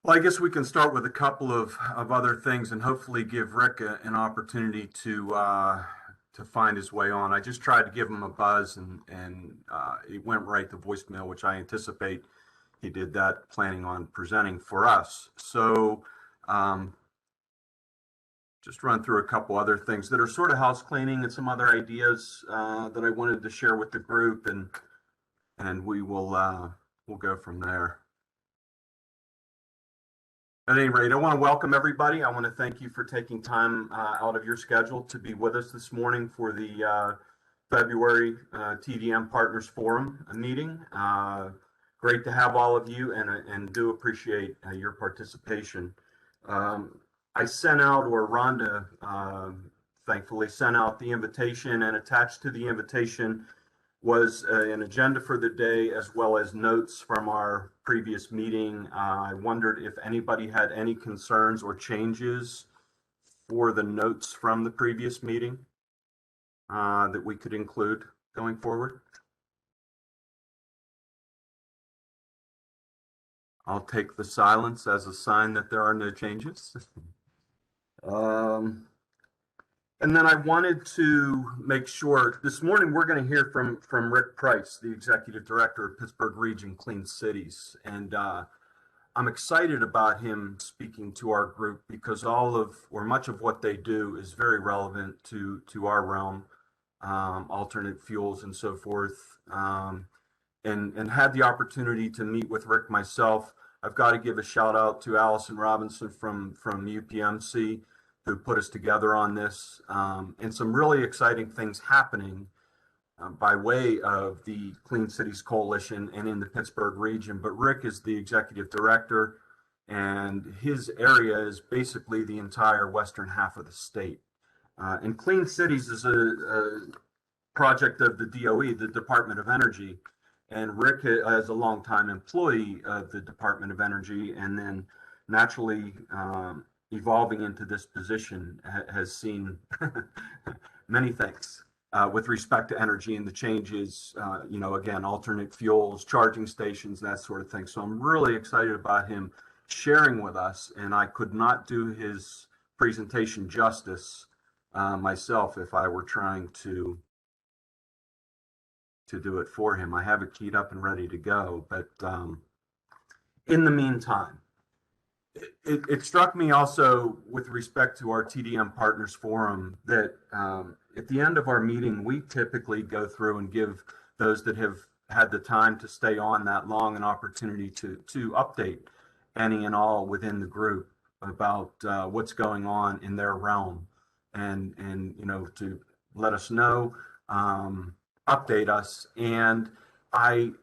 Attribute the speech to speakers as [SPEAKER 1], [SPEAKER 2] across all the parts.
[SPEAKER 1] Well, I guess we can start with a couple of other things and hopefully give Rick an opportunity to find his way on. I just tried to give him a buzz and he went right to voicemail, which I anticipate he did that planning on presenting for us. So um, just run through a couple other things that are sort of house cleaning and some other ideas that I wanted to share with the group, and we'll go from there. At any rate, I want to welcome everybody. I want to thank you for taking time out of your schedule to be with us this morning for the February TDM Partners Forum meeting. Great to have all of you, and do appreciate your participation. I sent out, or Rhonda thankfully sent out the invitation, and attached to the invitation was an agenda for the day as well as notes from our previous meeting. I wondered if anybody had any concerns or changes for the notes from the previous meeting that we could include going forward. I'll take the silence as a sign that there are no changes. And then I wanted to make sure, this morning we're going to hear from Rick Price, the Executive Director of Pittsburgh Region Clean Cities. And I'm excited about him speaking to our group because much of what they do is very relevant to our realm, alternate fuels and so forth. And had the opportunity to meet with Rick myself. I've got to give a shout out to Allison Robinson from UPMC, who put us together on this, and some really exciting things happening by way of the Clean Cities Coalition and in the Pittsburgh region. But Rick is the executive director, and his area is basically the entire western half of the state. And Clean Cities is a project of the DOE, the Department of Energy. And Rick, as a longtime employee of the Department of Energy, and then naturally evolving into this position, has seen many things with respect to energy and the changes, again, alternate fuels, charging stations, that sort of thing. So I'm really excited about him sharing with us, and I could not do his presentation justice myself if I were trying to do it for him. I have it keyed up and ready to go, but in the meantime, it struck me also with respect to our TDM Partners Forum that at the end of our meeting, we typically go through and give those that have had the time to stay on that long an opportunity to update any and all within the group about what's going on in their realm, and to let us know, update us. And I've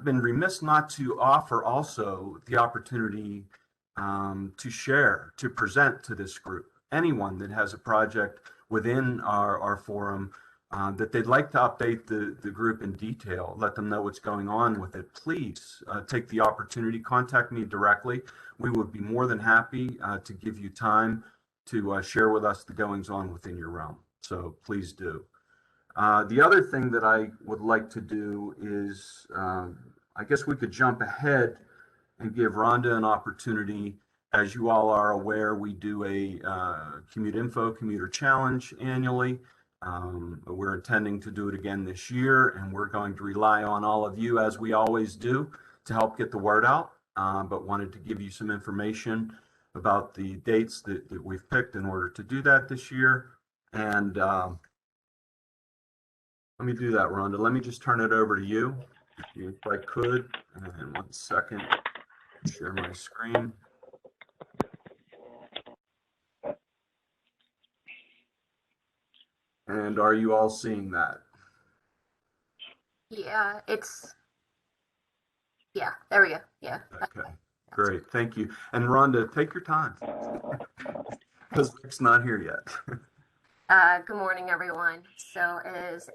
[SPEAKER 1] been remiss not to offer also the opportunity to share, to present to this group, anyone that has a project within our forum that they'd like to update the group in detail, let them know what's going on with it. Please take the opportunity, contact me directly. We would be more than happy to give you time to share with us the goings on within your realm. So please do. The other thing that I would like to do is, I guess we could jump ahead and give Rhonda an opportunity. As you all are aware, we do a CommuteInfo Commuter Challenge annually. We're intending to do it again this year, and we're going to rely on all of you, as we always do, to help get the word out, but wanted to give you some information about the dates that we've picked in order to do that this year. And let me do that, Rhonda. Let me just turn it over to you, if I could. And 1 second, share my screen. And are you all seeing that?
[SPEAKER 2] Yeah, there we go. Yeah.
[SPEAKER 1] Okay, great, thank you. And Rhonda, take your time, because Rick's not here yet.
[SPEAKER 2] Good morning, everyone. So as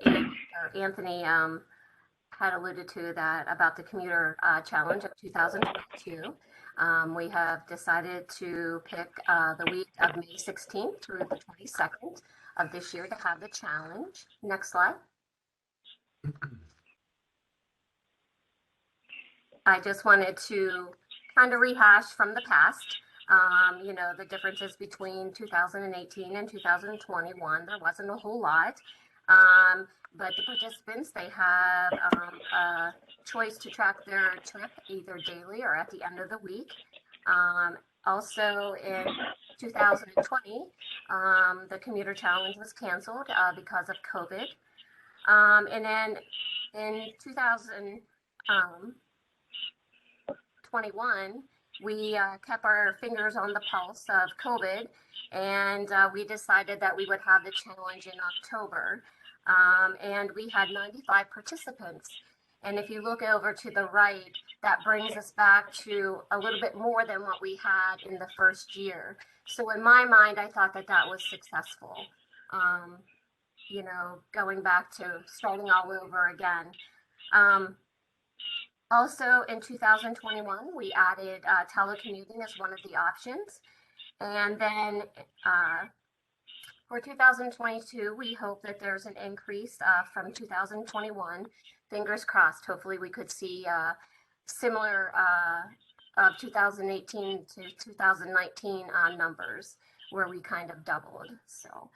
[SPEAKER 2] Anthony had alluded to that about the commuter challenge of 2022, we have decided to pick the week of May 16th through the 22nd of this year to have the challenge. Next slide. I just wanted to kind of rehash from the past. The differences between 2018 and 2021, there wasn't a whole lot. But the participants, they have a choice to track their trip either daily or at the end of the week. Also in 2020, the commuter challenge was canceled because of COVID. And then in 2021, we kept our fingers on the pulse of COVID, and we decided that we would have the challenge in October. And we had 95 participants. And if you look over to the right, that brings us back to a little bit more than what we had in the first year. So in my mind, I thought that that was successful. Going back to starting all over again. Also in 2021, we added telecommuting as one of the options. And then for 2022, we hope that there's an increase from 2021. Fingers crossed. Hopefully we could see similar of 2018 to 2019 numbers where we kind of doubled. So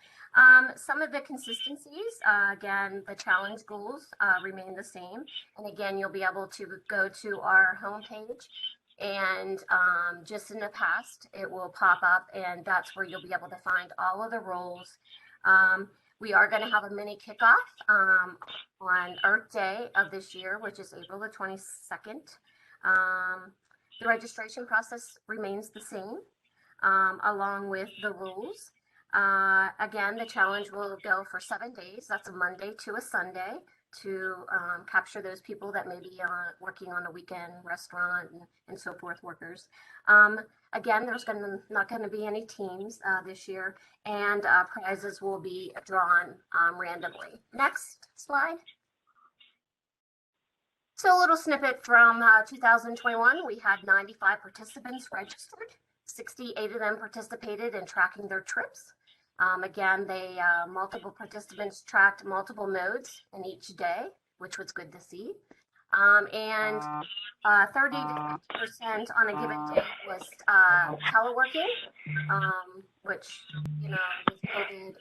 [SPEAKER 2] some of the consistencies, again, the challenge goals remain the same. And again, you'll be able to go to our homepage, and just in the past, it will pop up, and that's where you'll be able to find all of the roles. We are going to have a mini kickoff on Earth Day of this year, which is April the 22nd. The registration process remains the same, along with the rules. Again, the challenge will go for 7 days. That's a Monday to a Sunday to capture those people that may be working on a weekend restaurant and so forth workers. Again, there's not going to be any teams this year, and prizes will be drawn randomly. Next slide. So a little snippet from 2021, we had 95 participants registered. 68 of them participated in tracking their trips. Again, multiple participants tracked multiple modes in each day, which was good to see. And 30 to 50% on a given day was teleworking, which, with COVID,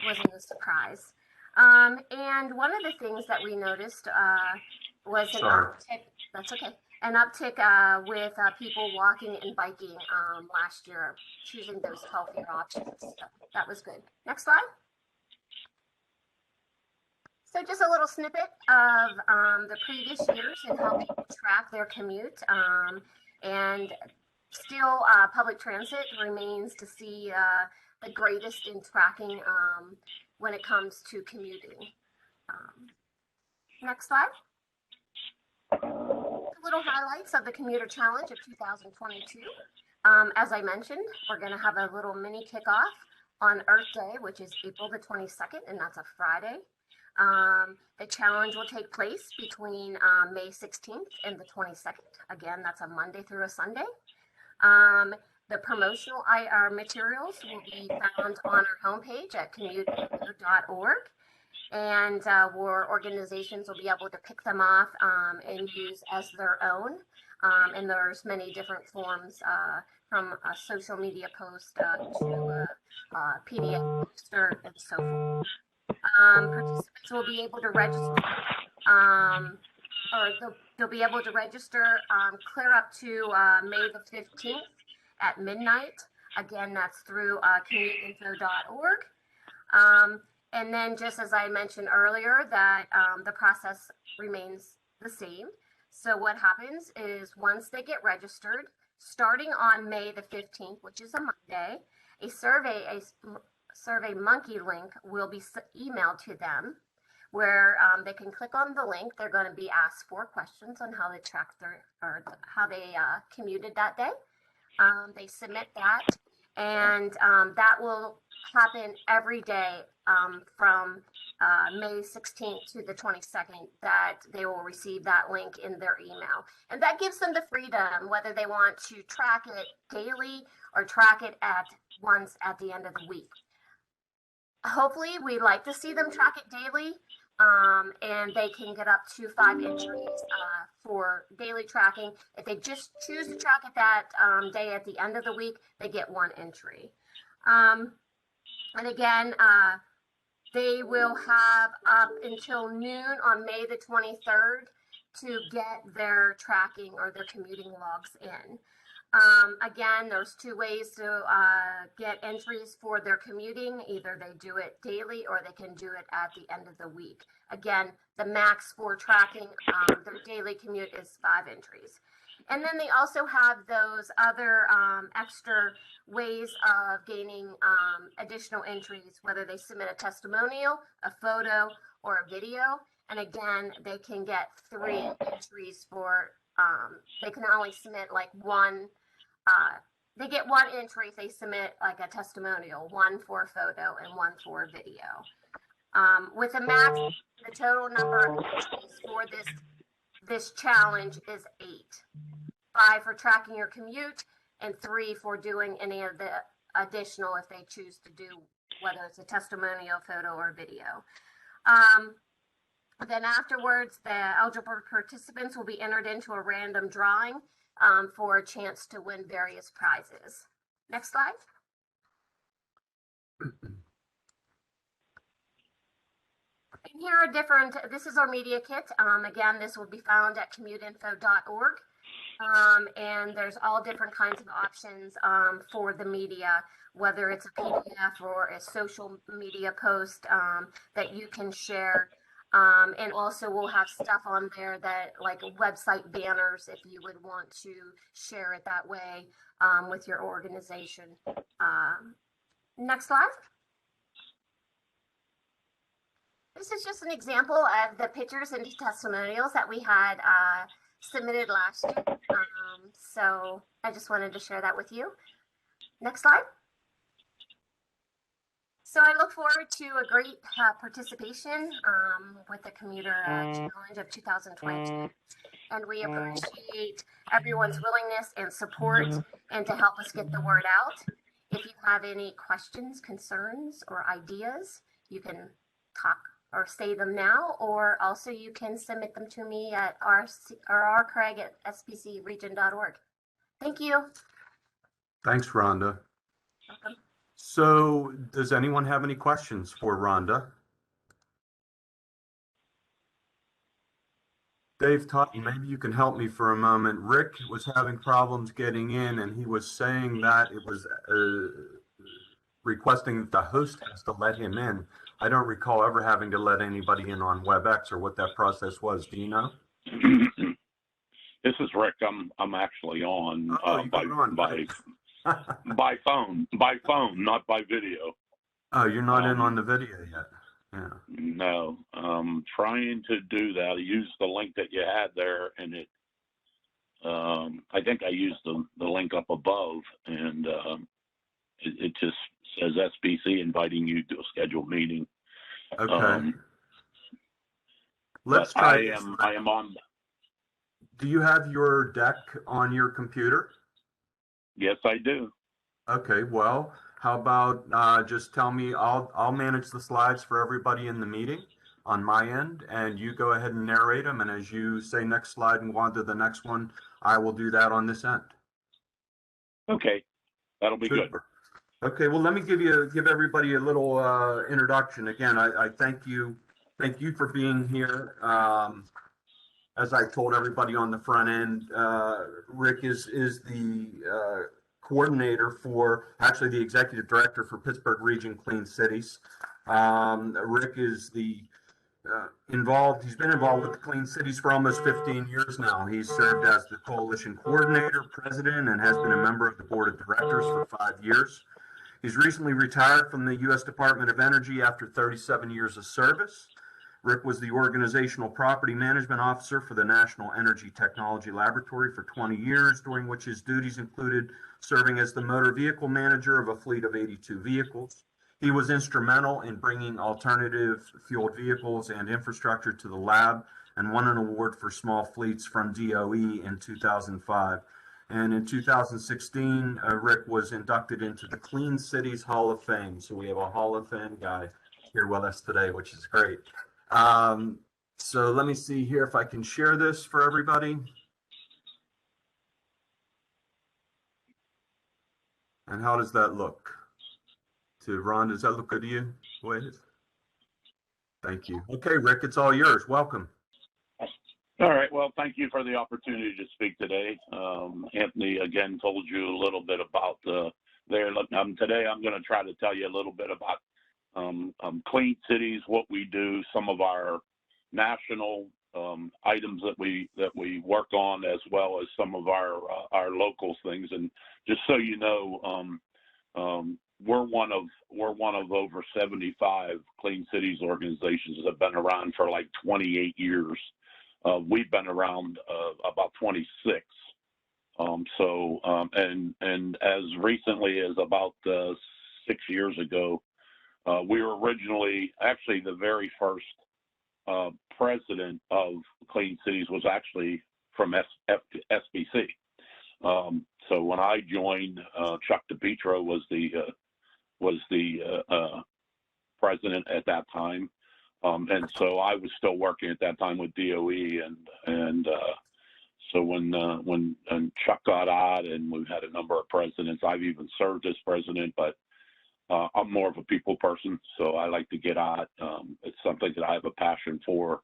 [SPEAKER 2] wasn't a surprise. And one of the things that we noticed was an uptick. That's okay. An uptick with people walking and biking last year, choosing those healthier options. So that was good. Next slide. So just a little snippet of the previous years and how people track their commute. And still, public transit remains to see the greatest in tracking when it comes to commuting. Next slide. Little highlights of the commuter challenge of 2022. As I mentioned, we're going to have a little mini kickoff on Earth Day, which is April the 22nd, and that's a Friday. The challenge will take place between May 16th and the 22nd. Again, that's a Monday through a Sunday. The promotional materials will be found on our homepage at commuter.org. And where organizations will be able to pick them off and use as their own. And there's many different forms from a social media post to a PDF poster and so forth. Participants will be able to register, or they'll be able to register clear up to May the 15th at midnight. Again, that's through commuteinfo.org. And then, just as I mentioned earlier, that the process remains the same. So what happens is once they get registered, starting on May the 15th, which is a Monday, a Survey Monkey link will be emailed to them, where they can click on the link. They're going to be asked 4 questions on how they tracked how they commuted that day. They submit that, and that will happen every day from May 16th to the 22nd, that they will receive that link in their email. And that gives them the freedom, whether they want to track it daily or track it at once at the end of the week. Hopefully, we like to see them track it daily, and they can get up to 5 entries for daily tracking. If they just choose to track it that day at the end of the week, they get 1 entry. And again, they will have up until noon on May the 23rd to get their tracking or their commuting logs in. Again, there's 2 ways to get entries for their commuting. Either they do it daily or they can do it at the end of the week. Again, the max for tracking their daily commute is 5 entries. And then they also have those other extra ways of gaining additional entries, whether they submit a testimonial, a photo, or a video. And again, they can get 3 entries for, they can only submit like 1, they get 1 entry if they submit like a testimonial, 1 for a photo and 1 for a video. With a max, the total number of entries for this challenge is 8. 5 for tracking your commute and 3 for doing any of the additional if they choose to do, whether it's a testimonial, photo, or video. Then afterwards, the eligible participants will be entered into a random drawing for a chance to win various prizes. Next slide. And here are different, this is our media kit. Again, this will be found at commuteinfo.org. And there's all different kinds of options for the media, whether it's a PDF or a social media post that you can share. And also we'll have stuff on there that like website banners if you would want to share it that way with your organization. Next slide. This is just an example of the pictures and testimonials that we had submitted last year. So I just wanted to share that with you. Next slide. So I look forward to a great participation with the Commuter Challenge of 2022. And we appreciate everyone's willingness and support and to help us get the word out. If you have any questions, concerns, or ideas, you can talk or say them now, or also you can submit them to me at rcraig@spcregion.org. Thank you.
[SPEAKER 1] Thanks, Rhonda.
[SPEAKER 2] Welcome.
[SPEAKER 1] So does anyone have any questions for Rhonda? Dave Totten, maybe you can help me for a moment. Rick was having problems getting in, and he was saying that it was requesting that the host has to let him in. I don't recall ever having to let anybody in on WebEx or what that process was. Do you know?
[SPEAKER 3] This is Rick. I'm actually on, by phone, not by video.
[SPEAKER 1] Oh, you're not in on the video yet. Yeah.
[SPEAKER 3] No, trying to do that. I used the link that you had there, and it. I think I used the link up above, and it just says SBC inviting you to a scheduled meeting.
[SPEAKER 1] Okay. Let's try.
[SPEAKER 3] I am on.
[SPEAKER 1] Do you have your deck on your computer?
[SPEAKER 3] Yes, I do.
[SPEAKER 1] Okay. Well, how about just tell me? I'll manage the slides for everybody in the meeting on my end, and you go ahead and narrate them. And as you say next slide and go on to the next one, I will do that on this end.
[SPEAKER 3] Okay, that'll be good.
[SPEAKER 1] Okay, well, let me give everybody a little introduction. Again, I thank you for being here. As I told everybody on the front end, Rick is the coordinator for, actually the executive director for Pittsburgh Region Clean Cities. Rick is he's been involved with the Clean Cities for almost 15 years now. He's served as the coalition coordinator, president, and has been a member of the board of directors for 5 years. He's recently retired from the U.S. Department of Energy after 37 years of service. Rick was the organizational property management officer for the National Energy Technology Laboratory for 20 years, during which his duties included serving as the motor vehicle manager of a fleet of 82 vehicles. He was instrumental in bringing alternative fueled vehicles and infrastructure to the lab and won an award for small fleets from DOE in 2005. And in 2016, Rick was inducted into the Clean Cities Hall of Fame. So we have a Hall of Fame guy here with us today, which is great. So let me see here if I can share this for everybody. And how does that look? To Ron, does that look good to you? Wait. Thank you. Okay, Rick, it's all yours. Welcome.
[SPEAKER 3] All right. Well, thank you for the opportunity to speak today. Anthony, again, told you a little bit about there. Today, I'm going to try to tell you a little bit about Clean Cities, what we do, some of our national items that we work on, as well as some of our local things. And just so you know, we're one of over 75 Clean Cities organizations that have been around for like 28 years. We've been around about 26. And as recently as about 6 years ago, we were originally, actually the very first president of Clean Cities was actually from SBC. So when I joined, Chuck DePietro was the president at that time. And so I was still working at that time with DOE, and so when Chuck got out, and we've had a number of presidents, I've even served as president, but I'm more of a people person, so I like to get out. It's something that I have a passion for,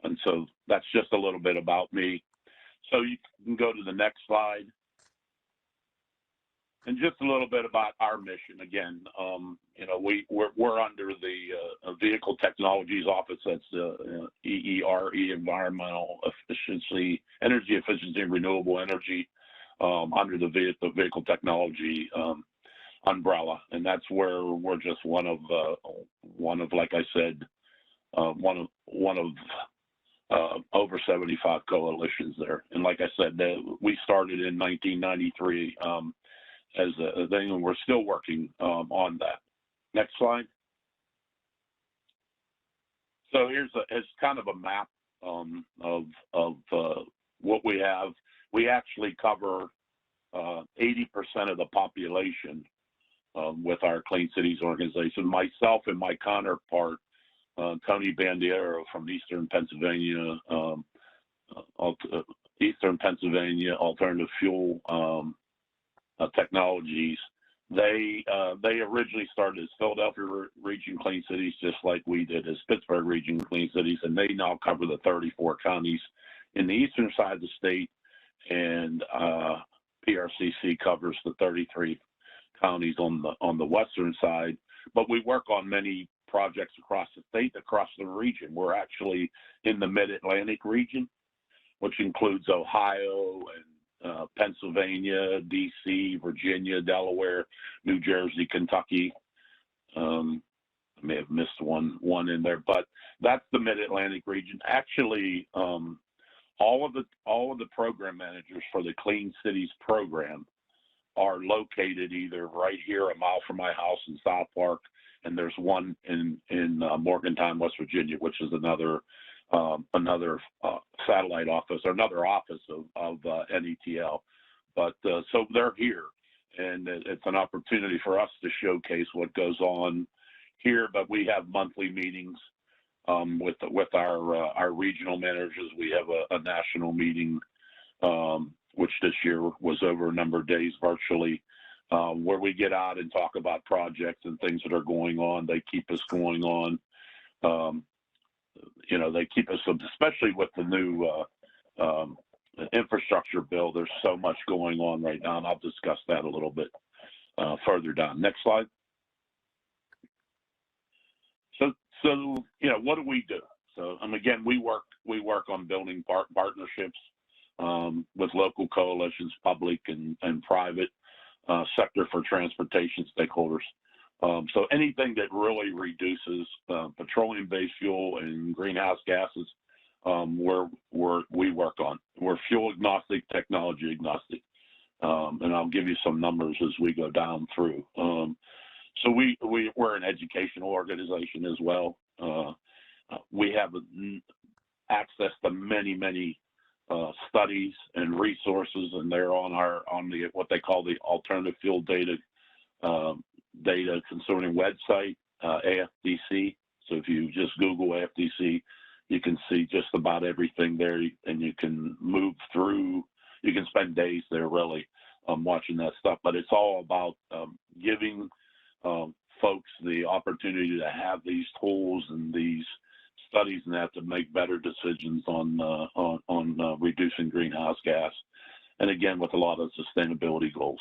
[SPEAKER 3] and so that's just a little bit about me. So you can go to the next slide. And just a little bit about our mission. Again, we're under the Vehicle Technologies Office. That's EERE, Environmental Efficiency, Energy Efficiency, and Renewable Energy, under the Vehicle Technology umbrella. And that's where we're just one of, like I said, one of over 75 coalitions there. And like I said, we started in 1993. As a thing, and we're still working on that. Next slide. So it's kind of a map of what we have. We actually cover 80% of the population with our Clean Cities organization. Myself and my counterpart, Tony Bandiero from Eastern Pennsylvania, Alternative Fuel Technologies. They originally started as Philadelphia Region Clean Cities, just like we did as Pittsburgh Region Clean Cities, and they now cover the 34 counties in the eastern side of the state, and PRCC covers the 33 counties on the western side. But we work on many projects across the state, across the region. We're actually in the Mid-Atlantic region, which includes Ohio and Pennsylvania, DC, Virginia, Delaware, New Jersey, Kentucky. I may have missed one in there, but that's the Mid-Atlantic region. Actually, all of the program managers for the Clean Cities program are located either right here a mile from my house in South Park, and there's one in Morgantown, West Virginia, which is another satellite office, or another office of NETL. But so they're here, and it's an opportunity for us to showcase what goes on here. But we have monthly meetings with our regional managers. We have a national meeting, which this year was over a number of days virtually, where we get out and talk about projects and things that are going on. They keep us going on. They keep us, especially with the new infrastructure bill. There's so much going on right now, and I'll discuss that a little bit further down. Next slide. So what do we do? So, again, we work on building partnerships with local coalitions, public and private sector for transportation stakeholders. So anything that really reduces petroleum-based fuel and greenhouse gases, we work on. We're fuel agnostic, technology agnostic, and I'll give you some numbers as we go down through. So we're an educational organization as well. We have access to many studies and resources, and they're on the what they call the Alternative Fuel Data Consortium website, AFDC. So if you just Google FTC, you can see just about everything there, and you can move through. You can spend days there really watching that stuff. But it's all about giving folks the opportunity to have these tools and these studies and that to make better decisions on reducing greenhouse gas, and again with a lot of sustainability goals.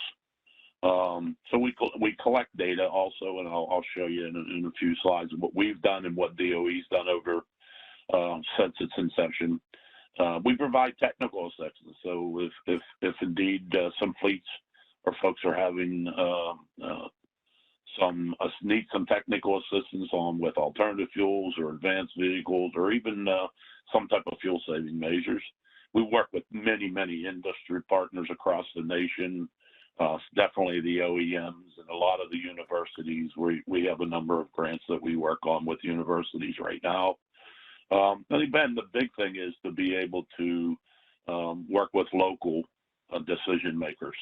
[SPEAKER 3] So we collect data also, and I'll show you in a few slides what we've done and what DOE's done over since its inception. We provide technical assistance. So if indeed some fleets or folks are having need some technical assistance on with alternative fuels or advanced vehicles or even some type of fuel saving measures, we work with many industry partners across the nation. Definitely the OEMs and a lot of the universities. We have a number of grants that we work on with universities right now. And again, the big thing is to be able to work with local decision makers,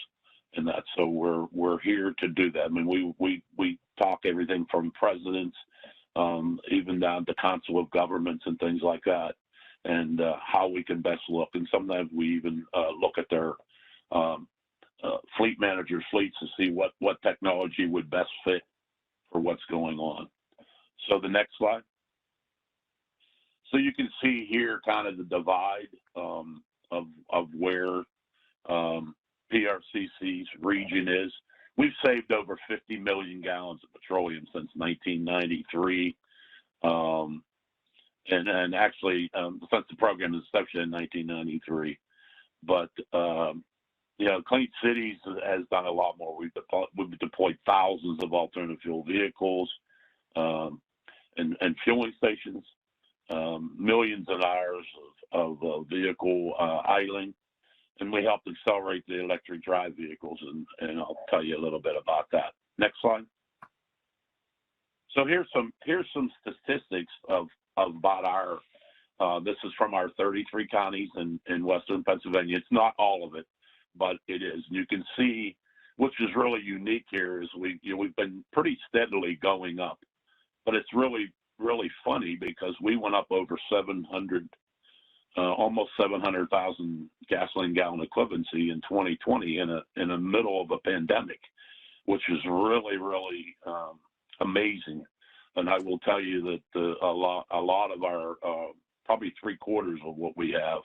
[SPEAKER 3] and that. So we're here to do that. I mean, we talk everything from presidents, even down to council of governments and things like that, and how we can best look. And sometimes we even look at their fleet managers' fleets to see what technology would best fit for what's going on. So the next slide. So you can see here kind of the divide of where PRCC's region is. We've saved over 50 million gallons of petroleum since 1993. And actually, since the program inception in 1993. But, you know, Clean Cities has done a lot more. We've deployed thousands of alternative fuel vehicles and fueling stations. Millions of hours of vehicle idling, and we helped accelerate the electric drive vehicles, and I'll tell you a little bit about that. Next slide. So here's some statistics of about our. This is from our 33 counties in Western Pennsylvania. It's not all of it, but it is. You can see, which is really unique here, is we've been pretty steadily going up, but it's really funny because we went up over 700, almost 700,000 gasoline gallon equivalency in 2020 in the middle of a pandemic, which is really amazing. And I will tell you that a lot of our probably 3/4 of what we have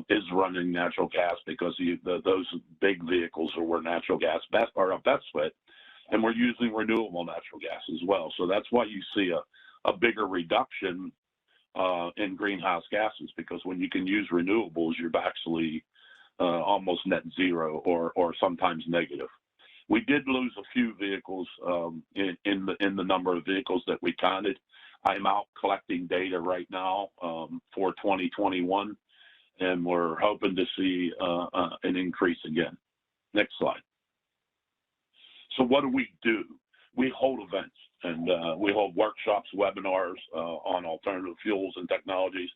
[SPEAKER 3] is running natural gas because those big vehicles are where natural gas are a best fit, and we're using renewable natural gas as well. So that's why you see a bigger reduction in greenhouse gases, because when you can use renewables, you're actually almost net zero or sometimes negative. We did lose a few vehicles in the number of vehicles that we counted. I'm out collecting data right now for 2021, and we're hoping to see an increase again. Next slide. So what do? We hold events, and we hold workshops, webinars on alternative fuels and technologies.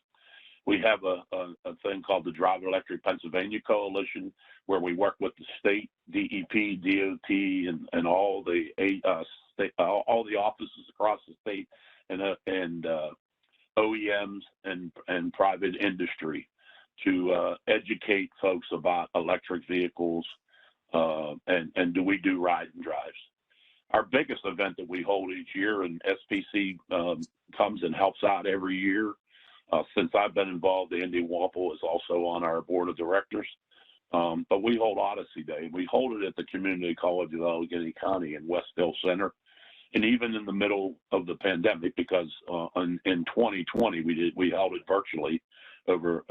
[SPEAKER 3] We have a thing called the Drive Electric Pennsylvania Coalition, where we work with the state, DEP, DOT, and all the offices across the state, and OEMs and private industry to educate folks about electric vehicles, and we do ride and drives. Our biggest event that we hold each year, and SPC comes and helps out every year. Since I've been involved, Andy Wampel is also on our board of directors. But we hold Odyssey Day. We hold it at the Community College of Allegheny County in Westville Center. And even in the middle of the pandemic, because in 2020 we held it virtually over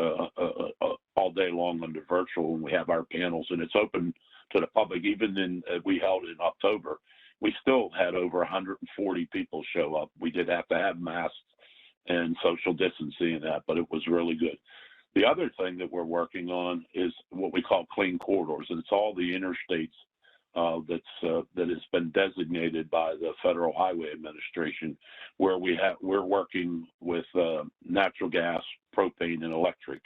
[SPEAKER 3] all day long under virtual, and we have our panels, and it's open to the public. Even we held it in October, we still had over 140 people show up. We did have to have masks and social distancing and that, but it was really good. The other thing that we're working on is what we call clean corridors, and it's all the interstates that has been designated by the Federal Highway Administration, where we're working with natural gas, propane, and electric,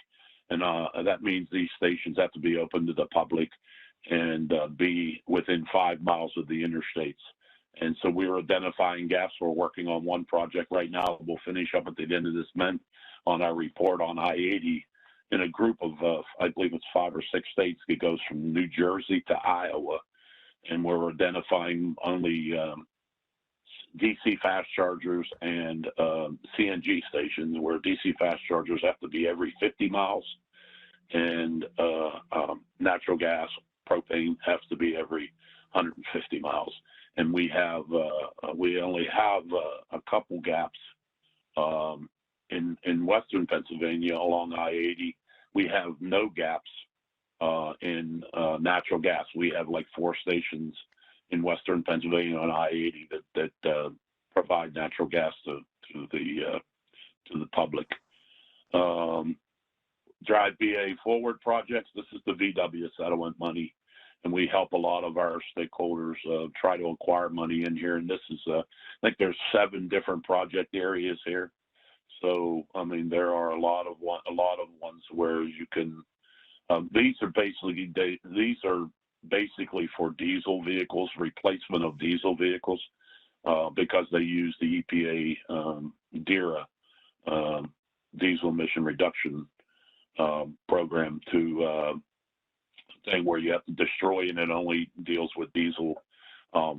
[SPEAKER 3] and that means these stations have to be open to the public and be within 5 miles of the interstates. And so we're identifying gaps. We're working on one project right now. We'll finish up at the end of this month on our report on I-80 in a group of, I believe it's 5 or 6 states. It goes from New Jersey to Iowa. And we're identifying only DC fast chargers and CNG stations, where DC fast chargers have to be every 50 miles and natural gas, propane has to be every 150 miles. And we have we only have a couple gaps in western Pennsylvania along I-80. We have no gaps in natural gas. We have like 4 stations in western Pennsylvania on I-80 that provide natural gas to the public. Drive BA Forward projects. This is the VW settlement money, and we help a lot of our stakeholders try to acquire money in here. And this is, I think there's 7 different project areas here. So I mean, there are a lot of ones where you can. These are basically for diesel vehicles, replacement of diesel vehicles, because they use the EPA DERA diesel emission reduction program to thing where you have to destroy, and it only deals with diesel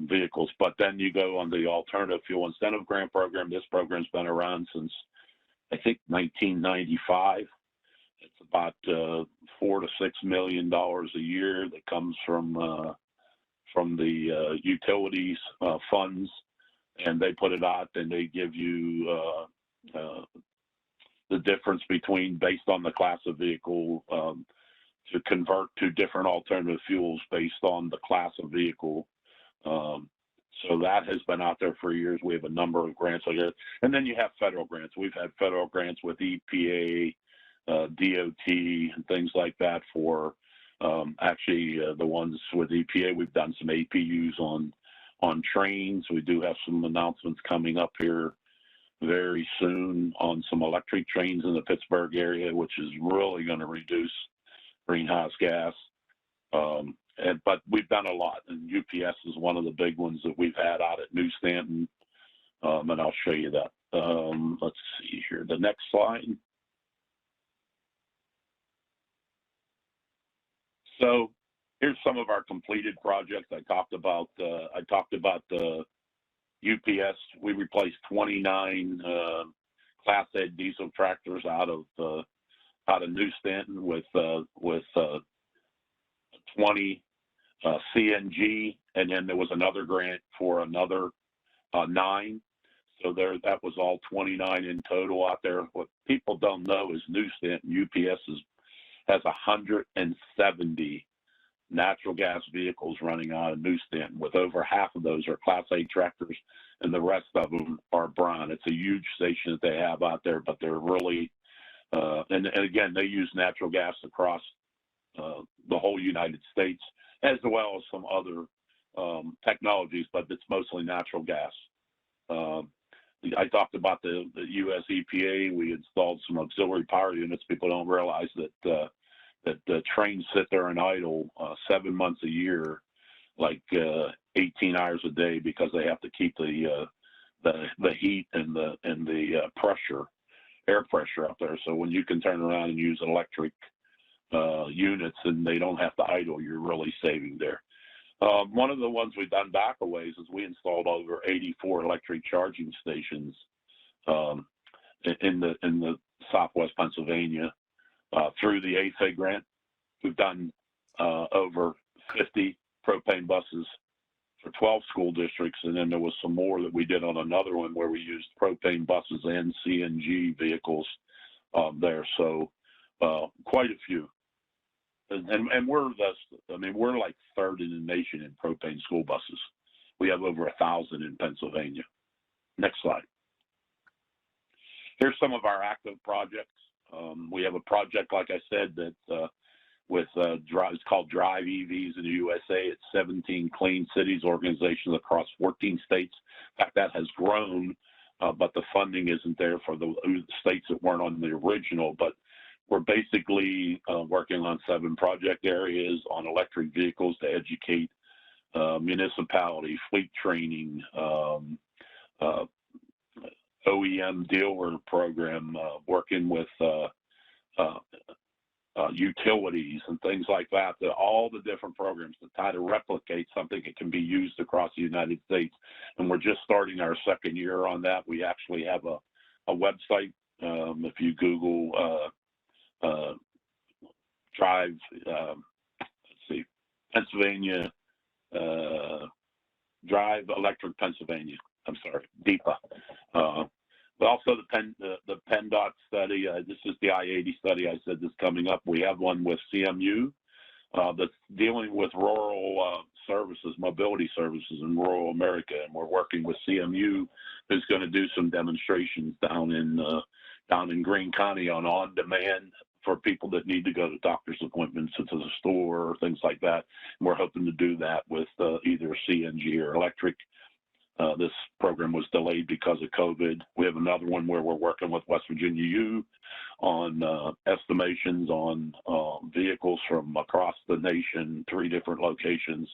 [SPEAKER 3] vehicles. But then you go on the Alternative Fuel Incentive Grant Program. This program's been around since, I think, 1995. It's about $4 to $6 million a year that comes from the utilities funds, and they put it out, and they give you the difference between, based on the class of vehicle, to convert to different alternative fuels based on the class of vehicle. So that has been out there for years. We have a number of grants like that. And then you have federal grants. We've had federal grants with EPA, DOT, and things like that for actually the ones with EPA. We've done some APUs on trains. We do have some announcements coming up here very soon on some electric trains in the Pittsburgh area, which is really going to reduce greenhouse gas. But we've done a lot, and UPS is one of the big ones that we've had out at New Stanton, and I'll show you that. Let's see here, the next slide. So here's some of our completed projects. I talked about the UPS. We replaced 29 Class A diesel tractors out of New Stanton with 20 CNG, and then there was another grant for another 9. So that was all 29 in total out there. What people don't know is New Stanton UPS has 170 natural gas vehicles running out of New Stanton, with over half of those are Class A tractors, and the rest of them are brine. It's a huge station that they have out there, but they're really, and again, they use natural gas across the whole United States, as well as some other technologies, but it's mostly natural gas. I talked about the US EPA. We installed some auxiliary power units. People don't realize that the trains sit there and idle 7 months a year, like 18 hours a day, because they have to keep the heat and the pressure, air pressure up there. So when you can turn around and use electric units and they don't have to idle, you're really saving there. One of the ones we've done back a ways is we installed over 84 electric charging stations in the Southwest Pennsylvania through the AFA grant. We've done over 50 propane buses for 12 school districts, and then there was some more that we did on another one where we used propane buses and CNG vehicles there. So quite a few. And we're like third in the nation in propane school buses. We have over 1,000 in Pennsylvania. Next slide. Here's some of our active projects. We have a project, like I said, that it's called Drive EVs in the USA. It's 17 clean cities organizations across 14 states. In fact, that has grown, but the funding isn't there for the states that weren't on the original. But we're basically working on 7 project areas on electric vehicles to educate municipality, fleet training, OEM dealer program, working with utilities and things like that, all the different programs to try to replicate something that can be used across the United States. And we're just starting our second year on that. We actually have a website. If you Google Drive, let's see, Pennsylvania, Drive Electric Pennsylvania. I'm sorry, DEPA. But also the PennDOT study. This is the I-80 study I said is coming up. We have one with CMU that's dealing with rural services, mobility services in rural America, and we're working with CMU, who's going to do some demonstrations down in Greene County on-demand for people that need to go to doctor's appointments or to the store or things like that. And we're hoping to do that with either CNG or electric. This program was delayed because of COVID. We have another one where we're working with West Virginia U on estimations on vehicles from across the nation, 3 different locations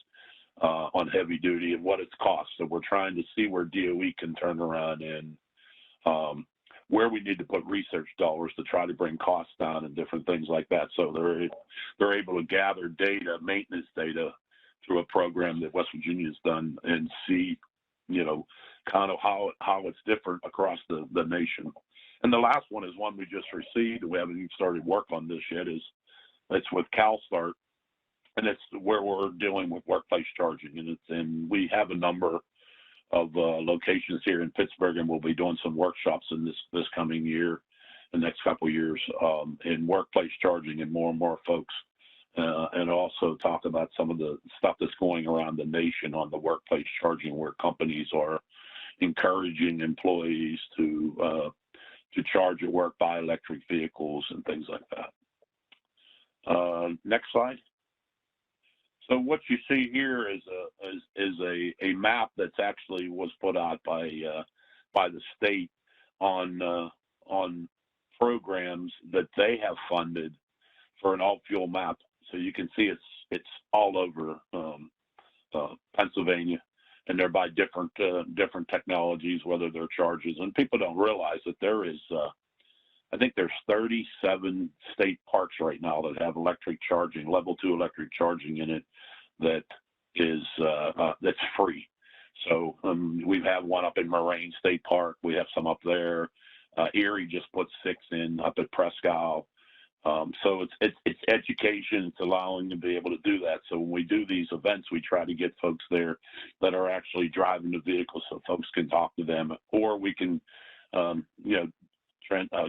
[SPEAKER 3] on heavy duty and what it's cost. So we're trying to see where DOE can turn around and where we need to put research dollars to try to bring costs down and different things like that. So they're able to gather data, maintenance data, through a program that West Virginia's done and see, kind of how it's different across the nation. And the last one is one we just received. We haven't even started work on this yet. It's with CalSTART, and it's where we're dealing with workplace charging. And we have a number of locations here in Pittsburgh, and we'll be doing some workshops in this coming year, the next couple of years, in workplace charging, and more folks. And also talk about some of the stuff that's going around the nation on the workplace charging, where companies are encouraging employees to charge at work, buy electric vehicles, and things like that. Next slide. So what you see here is a map that's actually was put out by the state on programs that they have funded for an alt fuel map. So you can see it's all over Pennsylvania, and they're by different technologies, whether they're charges. And people don't realize that there is, I think there's 37 state parks right now that have electric charging, level 2 electric charging in it, that is that's free. So we have one up in Moraine State Park. We have some up there. Erie just put 6 in up at Presque Isle. So it's education. It's allowing them to be able to do that. So when we do these events, we try to get folks there that are actually driving the vehicle, so folks can talk to them, or we can,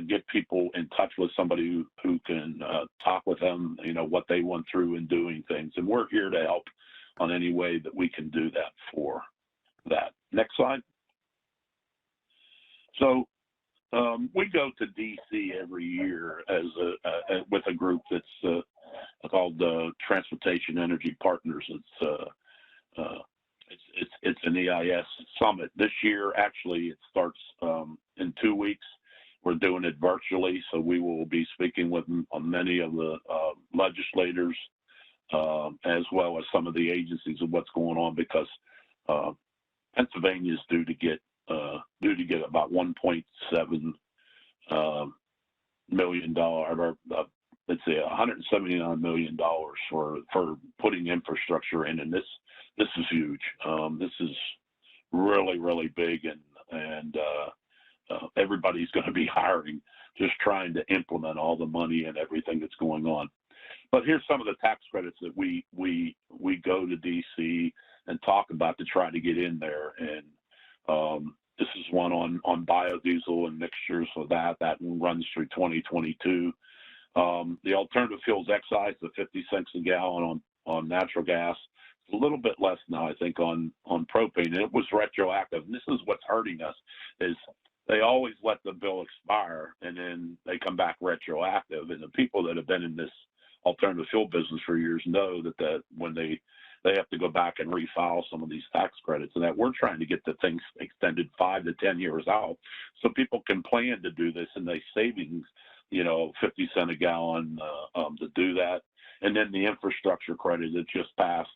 [SPEAKER 3] get people in touch with somebody who can talk with them, what they went through in doing things. And we're here to help on any way that we can do that for that. Next slide. So we go to DC every year with a group that's called the Transportation Energy Partners. It's an EIS summit. This year, actually, it starts in 2 weeks. We're doing it virtually, so we will be speaking with many of the legislators, as well as some of the agencies of what's going on, because Pennsylvania is due to get about $1.7 million, or let's say $179 million for putting infrastructure in, and this is huge. This is really, really big, and everybody's going to be hiring, just trying to implement all the money and everything that's going on. But here's some of the tax credits that we go to DC and talk about to try to get in there. And this is one on biodiesel and mixtures, so that runs through 2022. The alternative fuels excise, the 50 cents a gallon on natural gas, a little bit less now, I think, on propane. And it was retroactive. And this is what's hurting us, is they always let the bill expire and then they come back retroactive. And the people that have been in this alternative fuel business for years know that when they have to go back and refile some of these tax credits, and that we're trying to get the things extended 5 to 10 years out so people can plan to do this, and they savings, 50 cents a gallon to do that. And then the infrastructure credit that just passed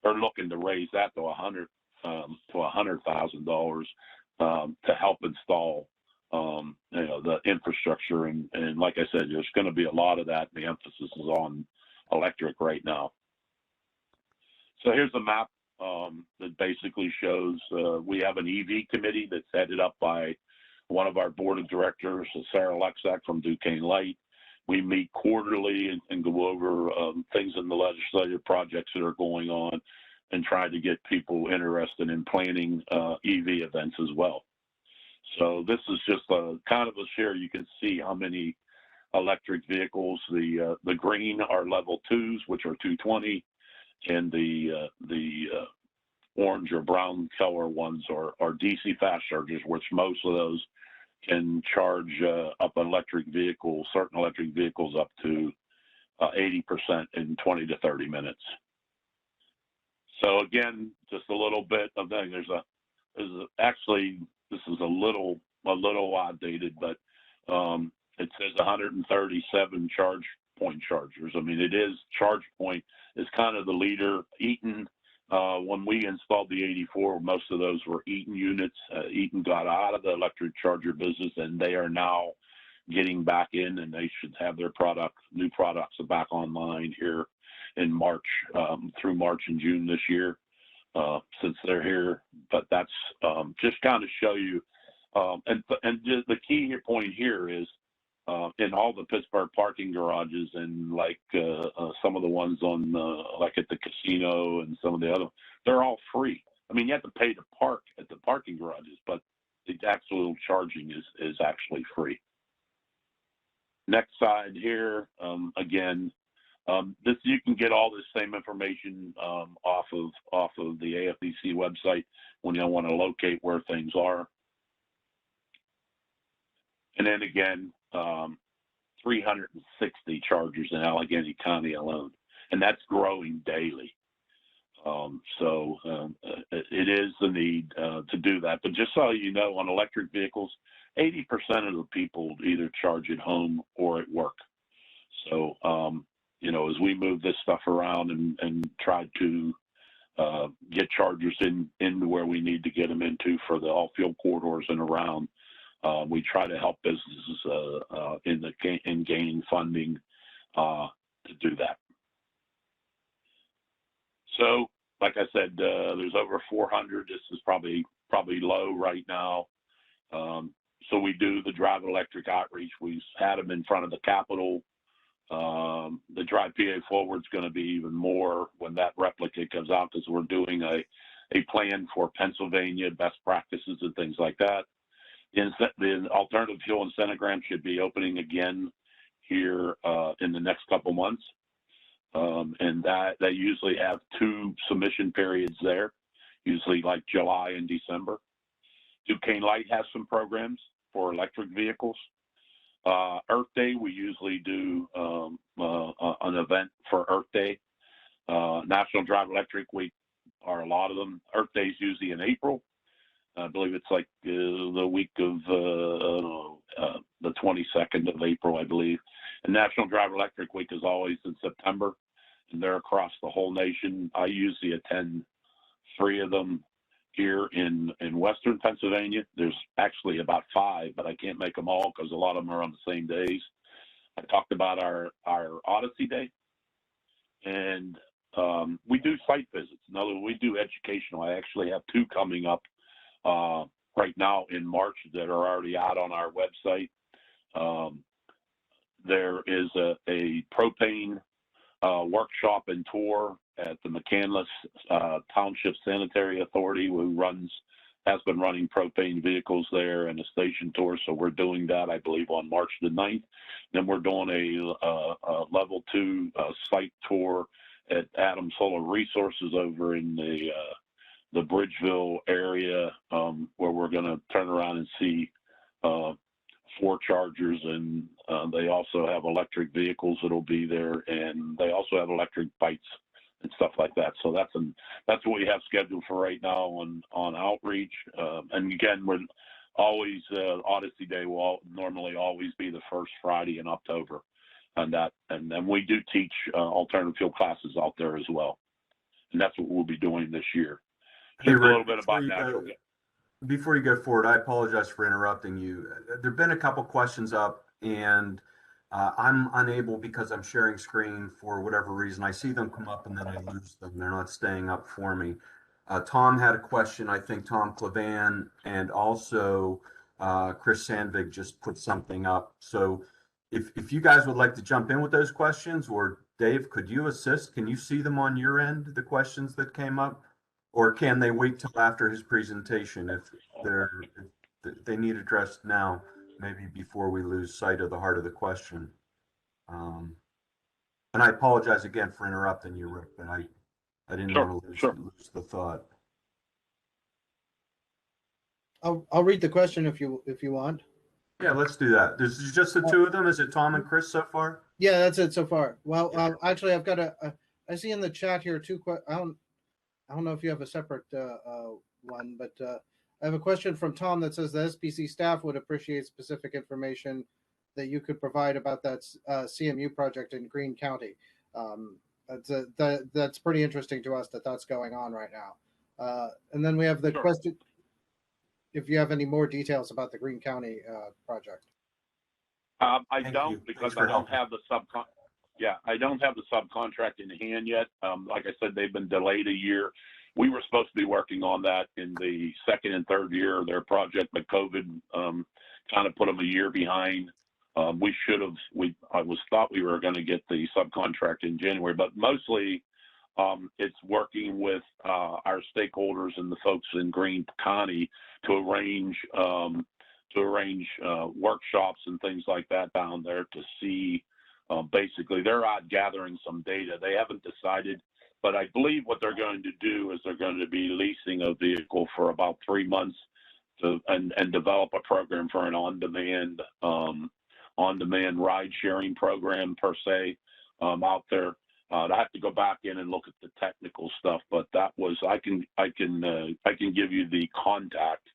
[SPEAKER 3] they're looking to raise that to $100,000 to help install the infrastructure. And like I said, there's going to be a lot of that. The emphasis is on electric right now. So here's a map that basically shows we have an EV committee that's headed up by one of our board of directors, Sarah Lexak from Duquesne Light. We meet quarterly and go over things in the legislative projects that are going on and try to get people interested in planning EV events as well. So this is just a kind of a share. You can see how many electric vehicles. The green are level 2s, which are 220, and the orange or brown color ones are DC fast chargers, which most of those can charge up electric vehicles, certain electric vehicles up to 80% in 20 to 30 minutes. So again, just a little bit of that. Actually, this is a little outdated, but it says 137 charge point chargers. I mean, it is ChargePoint is kind of the leader. Eaton, when we installed the 84, most of those were Eaton units. Eaton got out of the electric charger business, and they are now getting back in, and they should have their new products back online here in March, through March and June this year, since they're here. But that's just kind of show you, and the key point here is in all the Pittsburgh parking garages, and like some of the ones on like at the casino and some of the other, they're all free. I mean, you have to pay to park at the parking garages, but the actual charging is actually free. Next slide here, again, you can get all this same information off of the AFDC website when you want to locate where things are. And then again, 360 chargers in Allegheny County alone, and that's growing daily. It is the need to do that. But just so you know, on electric vehicles, 80% of the people either charge at home or at work. So, as we move this stuff around and try to get chargers into where we need to get them into for the all-field corridors and around, we try to help businesses in gaining funding to do that. So, like I said, there's over 400. This is probably low right now. So we do the Drive Electric outreach. We've had them in front of the Capitol. The Drive PA Forward is going to be even more when that replica comes out, because we're doing a plan for Pennsylvania, best practices and things like that. The alternative fuel incentigram should be opening again here in the next couple months. And they usually have 2 submission periods there, usually like July and December. Duquesne Light has some programs for electric vehicles. Earth Day, we usually do an event for Earth Day. National Drive Electric Week are a lot of them. Earth Day is usually in April. I believe it's like the week of the 22nd of April, I believe. And National Drive Electric Week is always in September, and they're across the whole nation. I usually attend 3 of them here in Western Pennsylvania. There's actually about 5, but I can't make them all because a lot of them are on the same days. I talked about our Odyssey Day, and we do site visits. In other words, we do educational. I actually have 2 coming up right now in March that are already out on our website. There is a propane workshop and tour at the McCandless Township Sanitary Authority, who has been running propane vehicles there, and a station tour. So we're doing that, I believe, on March the 9th. Then we're doing a level 2 site tour at Adams Solar Resources over in the Bridgeville area, where we're going to turn around and see 4 chargers, and they also have electric vehicles that'll be there, and they also have electric bikes and stuff like that. So that's what we have scheduled for right now on outreach. And again, we're always Odyssey Day will normally always be the first Friday in October, and then we do teach alternative fuel classes out there as well. and that's what we'll be doing this year.
[SPEAKER 1] Hey,
[SPEAKER 3] Just a
[SPEAKER 1] Rick,
[SPEAKER 3] little bit about natural gas.
[SPEAKER 1] before you go forward, I apologize for interrupting you. There've been a couple questions up, and I'm unable because I'm sharing screen for whatever reason. I see them come up and then I lose them. They're not staying up for me. Tom had a question, I think Tom Clavan, and also Chris Sandvig just put something up. So if you guys would like to jump in with those questions, or Dave, could you assist? Can you see them on your end, the questions that came up? Or can they wait till after his presentation if they need addressed now, maybe before we lose sight of the heart of the question? And I apologize again for interrupting you, Rick, but I didn't want to lose the thought.
[SPEAKER 4] I'll read the question if you want.
[SPEAKER 1] Yeah, let's do that. This is just the two of them. Is it Tom and Chris so far?
[SPEAKER 4] Yeah, that's it so far. Well, actually, I've got I see in the chat here I don't know if you have a separate one, but I have a question from Tom that says the SPC staff would appreciate specific information that you could provide about that CMU project in Greene County. That's pretty interesting to us that that's going on right now. And then we have the question, if you have any more details about the Greene County project.
[SPEAKER 3] I don't, because I don't have the I don't have the subcontract in hand yet. Like I said, they've been delayed a year. We were supposed to be working on that in the second and third year of their project, but COVID kind of put them a year behind. I thought we were going to get the subcontract in January, but mostly it's working with our stakeholders and the folks in Greene County to arrange workshops and things like that down there to see. Basically, they're out gathering some data. They haven't decided, but I believe what they're going to do is they're going to be leasing a vehicle for about 3 months and develop a program for an on-demand ride-sharing program per se out there. I have to go back in and look at the technical stuff, but that was I can give you the contact,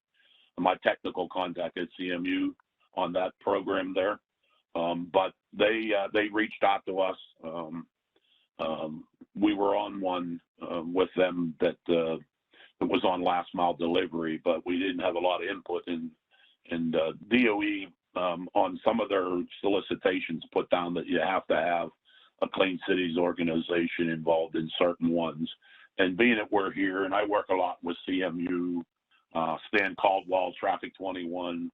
[SPEAKER 3] my technical contact at CMU on that program there. But they reached out to us. We were on one with them that was on last mile delivery, but we didn't have a lot of input. And DOE on some of their solicitations put down that you have to have a Clean Cities organization involved in certain ones. And being that we're here, and I work a lot with CMU, Stan Caldwell, Traffic 21.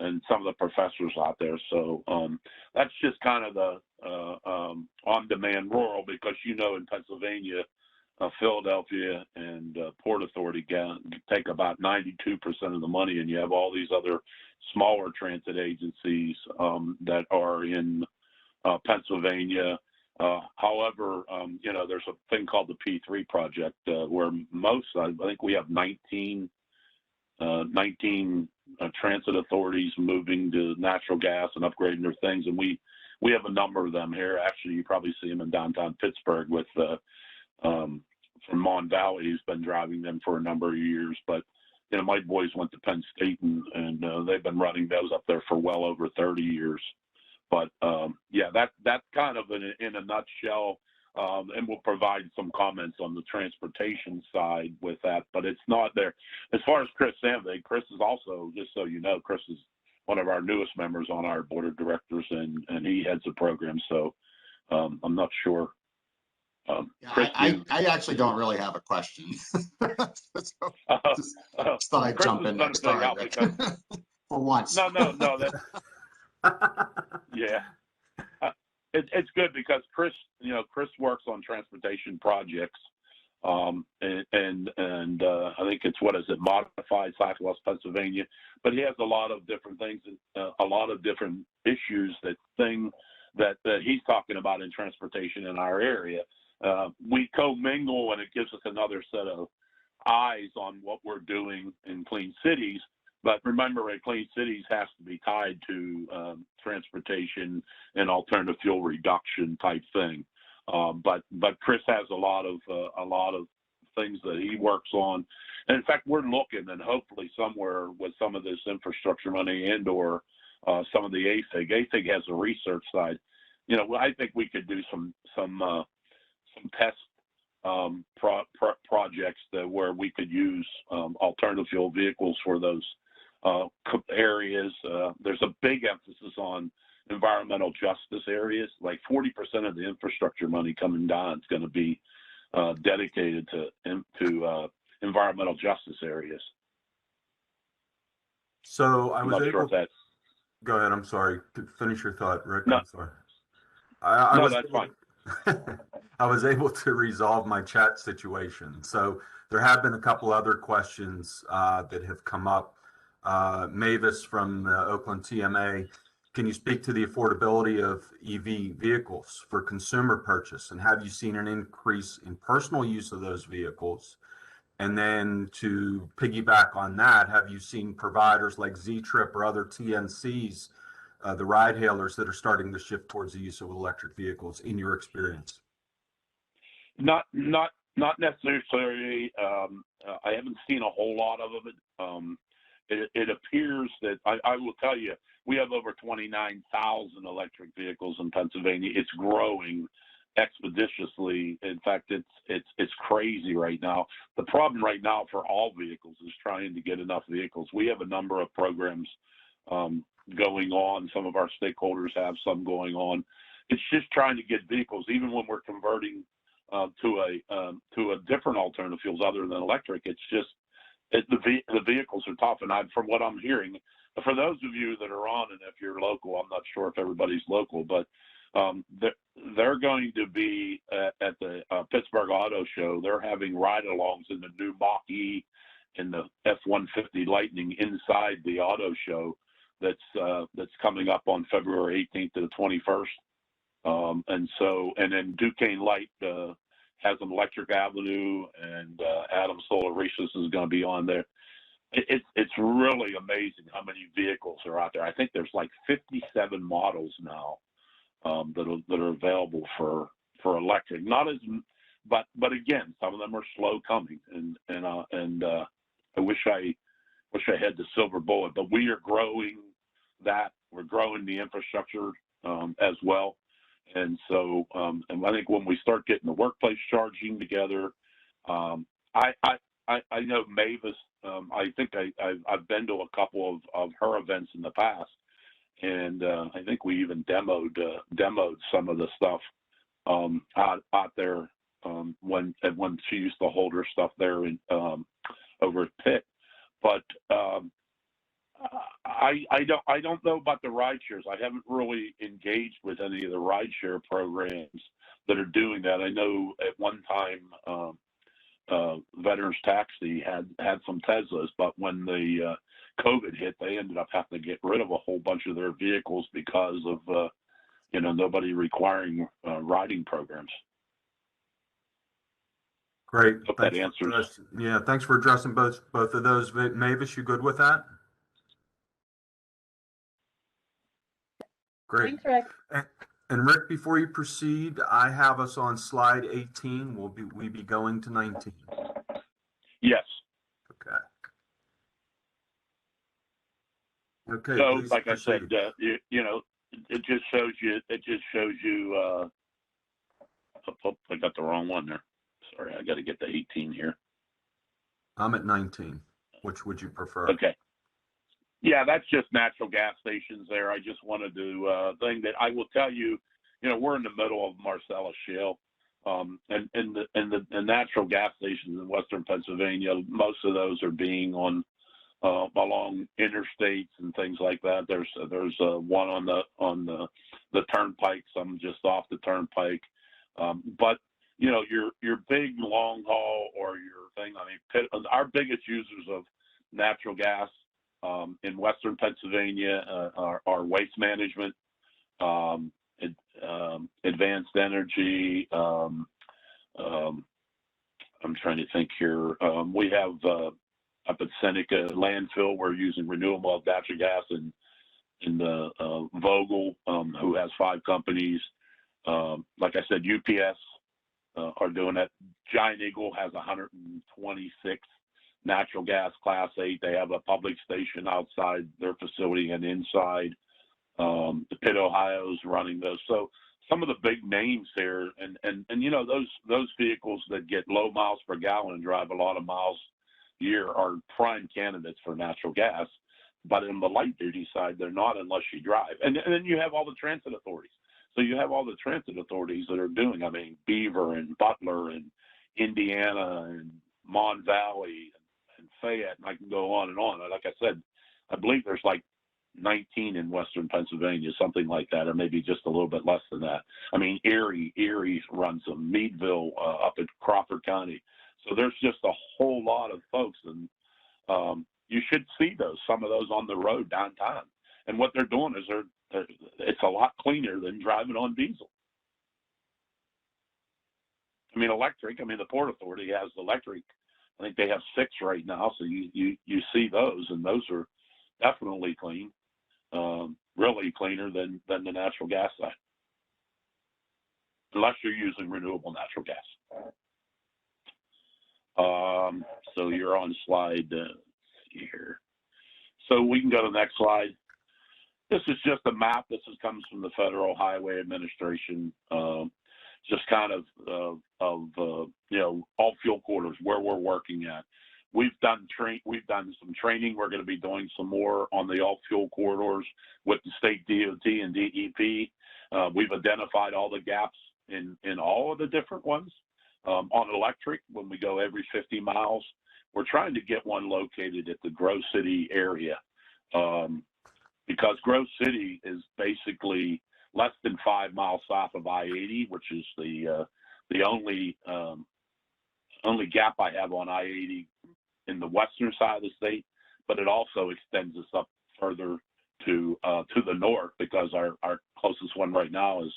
[SPEAKER 3] And some of the professors out there. So that's just kind of the on-demand rural, because, in Pennsylvania, Philadelphia and Port Authority take about 92% of the money, and you have all these other smaller transit agencies that are in Pennsylvania. However, there's a thing called the P3 project where I think we have 19 transit authorities moving to natural gas and upgrading their things, and we have a number of them here. Actually, you probably see them in downtown Pittsburgh with from Mon Valley, who's been driving them for a number of years. But my boys went to Penn State, and they've been running those up there for well over 30 years. But that's kind of in a nutshell. And we'll provide some comments on the transportation side with that, but it's not there. As far as Chris Sandvig, Chris is also, just so you know, Chris is one of our newest members on our board of directors, and he heads the program. So I'm not sure. Chris,
[SPEAKER 5] I actually don't really have a question. Just thought I'd jump in next time. For once.
[SPEAKER 3] No. Yeah. It's good because Chris works on transportation projects, and I think it's Modified Southwest Pennsylvania, but he has a lot of different things, a lot of different issues that he's talking about in transportation in our area. We commingle, and it gives us another set of eyes on what we're doing in Clean Cities. But remember, Clean Cities has to be tied to transportation and alternative fuel reduction type thing. But Chris has a lot of things that he works on. And in fact, we're looking, and hopefully somewhere with some of this infrastructure money and/or some of the AFIG. AFIG has a research side. I think we could do some test projects where we could use alternative fuel vehicles for those areas. There's a big emphasis on environmental justice areas. Like 40% of the infrastructure money coming down is going to be dedicated to environmental justice areas.
[SPEAKER 1] So I
[SPEAKER 3] I'm
[SPEAKER 1] was
[SPEAKER 3] not sure
[SPEAKER 1] able.
[SPEAKER 3] if that's
[SPEAKER 1] Go ahead. I'm sorry. Finish your thought, Rick.
[SPEAKER 3] No.
[SPEAKER 1] I'm sorry. I
[SPEAKER 3] no,
[SPEAKER 1] was
[SPEAKER 3] that's fine.
[SPEAKER 1] I was able to resolve my chat situation. So there have been a couple other questions that have come up. Mavis from Oakland TMA, can you speak to the affordability of EV vehicles for consumer purchase? And have you seen an increase in personal use of those vehicles? And then to piggyback on that, have you seen providers like Z-Trip or other TNCs, the ride hailers that are starting to shift towards the use of electric vehicles in your experience?
[SPEAKER 3] Not necessarily. I haven't seen a whole lot of it. It appears that I will tell you, we have over 29,000 electric vehicles in Pennsylvania. It's growing expeditiously. In fact, it's crazy right now. The problem right now for all vehicles is trying to get enough vehicles. We have a number of programs going on. Some of our stakeholders have some going on. It's just trying to get vehicles, even when we're converting to a different alternative fuels other than electric. It's just the vehicles are tough. And from what I'm hearing, for those of you that are on, and if you're local, I'm not sure if everybody's local, but they're going to be at the Pittsburgh Auto Show. They're having ride-alongs in the new Mach-E and the F-150 Lightning inside the auto show that's coming up on February 18th to the 21st. And then Duquesne Light has an Electric Avenue, and Adam Solarisas is going to be on there. It's really amazing how many vehicles are out there. I think there's like 57 models now that are available for electric. But again, some of them are slow coming, and I wish I had the silver bullet. But we are growing that. We're growing the infrastructure as well. And so, and I think when we start getting the workplace charging together, I know Mavis. I think I've been to a couple of her events in the past, and I think we even demoed some of the stuff out there when she used to hold her stuff there in over at Pitt. But I don't know about the ride shares. I haven't really engaged with any of the ride share programs that are doing that. I know at one time Veterans Taxi had some Teslas, but when the COVID hit, they ended up having to get rid of a whole bunch of their vehicles because of nobody requiring riding programs.
[SPEAKER 1] Great.
[SPEAKER 3] Hope that answers.
[SPEAKER 1] Yeah, thanks for addressing both of those. Mavis, you good with that? Great.
[SPEAKER 6] Thanks, Rick.
[SPEAKER 1] And Rick, before you proceed, I have us on slide 18. Will we be going to 19?
[SPEAKER 3] Yes.
[SPEAKER 1] Okay. Okay.
[SPEAKER 3] So,
[SPEAKER 1] please
[SPEAKER 3] like
[SPEAKER 1] proceed.
[SPEAKER 3] I said, it just shows you. I got the wrong one there. Sorry, I got to get the 18 here.
[SPEAKER 1] I'm at 19. Which would you prefer?
[SPEAKER 3] Okay. Yeah, that's just natural gas stations there. I just wanted to thing that I will tell you, we're in the middle of Marcellus Shale, and the natural gas stations in Western Pennsylvania, most of those are being on along interstates and things like that. There's one on the turnpike, some just off the turnpike, but your big long haul or your thing. I mean, our biggest users of natural gas in Western Pennsylvania are Waste Management, Advanced Energy. I'm trying to think here. We have up at Seneca landfill, we're using renewable natural gas, and in the Vogel, who has 5 companies. Like I said, UPS are doing that. Giant Eagle has 126 natural gas Class 8. They have a public station outside their facility and inside. The Pitt, Ohio is running those. So some of the big names here, and you know, those vehicles that get low miles per gallon and drive a lot of miles a year are prime candidates for natural gas. But in the light duty side, they're not unless you drive. And then you have all the transit authorities. So you have all the transit authorities that are doing, I mean, Beaver and Butler and Indiana and Mon Valley and Fayette, and I can go on and on. Like I said, I believe there's like 19 in Western Pennsylvania, something like that, or maybe just a little bit less than that. I mean, Erie runs them, Meadville up in Crawford County. So there's just a whole lot of folks, and you should see some of those on the road downtown. And what they're doing is it's a lot cleaner than driving on diesel. I mean, electric. I mean, the Port Authority has electric. I think they have 6 right now, so you see those, and those are definitely clean, really cleaner than the natural gas side, unless you're using renewable natural gas. So you're on slide here. So we can go to the next slide. This is just a map. This comes from the Federal Highway Administration. Just kind of you know, all fuel corridors where we're working at. We've done some training. We're going to be doing some more on the all fuel corridors with the state DOT and DEP. We've identified all the gaps in all of the different ones. On electric, when we go every 50 miles, we're trying to get one located at the Grove City area, because Grove City is basically less than 5 miles south of I-80, which is the only gap I have on I-80 in the western side of the state. But it also extends us up further to the north, because our closest one right now is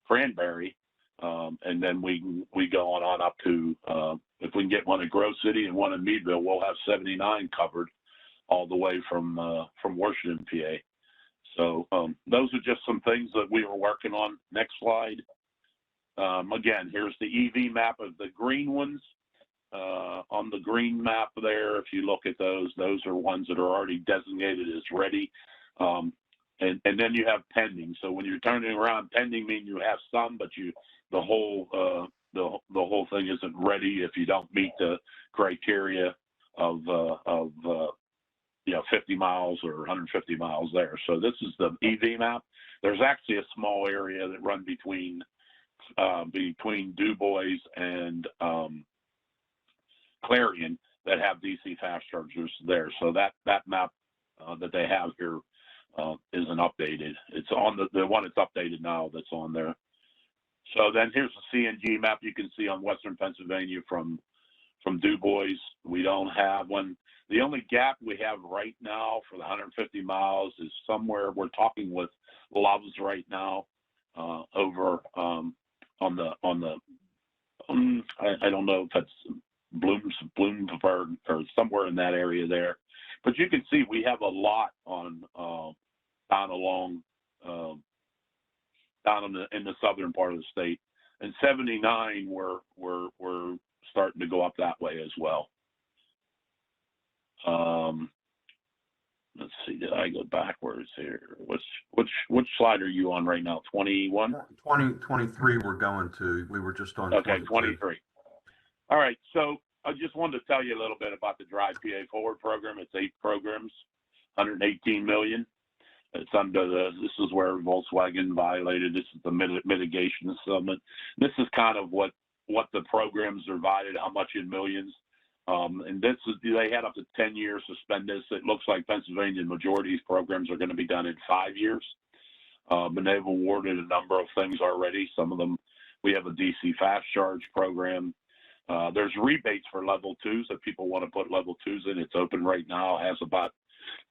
[SPEAKER 3] Cranberry, and then we go on up to if we can get one at Grove City and one in Meadville, we'll have 79 covered all the way from Washington, PA. So those are just some things that we were working on. Next slide. Again, here's the EV map of the green ones. On the green map there, if you look at those are ones that are already designated as ready. And then you have pending. So when you're turning around, pending means you have some, but the whole thing isn't ready if you don't meet the criteria of 50 miles or 150 miles there. So this is the EV map. There's actually a small area that run between Du Bois and Clarion that have DC fast chargers there. So that map that they have here isn't updated. It's on the one that's updated now that's on there. So then here's the CNG map you can see on Western Pennsylvania from Du Bois. We don't have one. The only gap we have right now for the 150 miles is somewhere we're talking with Love's right now over on the I don't know if that's Bloomsburg or somewhere in that area there, but you can see we have a lot on down along down in the southern part of the state, and 79 we're starting to go up that way as well. Let's see, did I go backwards here? Which slide are you on right now? 21?
[SPEAKER 1] 23 we're going to. We were just on
[SPEAKER 3] okay,
[SPEAKER 1] 22.
[SPEAKER 3] 23. All right, so I just wanted to tell you a little bit about the Drive PA Forward program. It's 8 programs, 118 million. It's under this is where Volkswagen violated. This is the mitigation summit. This is kind of what the programs are divided, how much in millions. And this is, they had up to 10 years to spend this. It looks like Pennsylvania, the majority of these programs are going to be done in 5 years. And they've awarded a number of things already. Some of them, we have a DC fast charge program. There's rebates for level 2s if people want to put level 2s in. It's open right now. It has about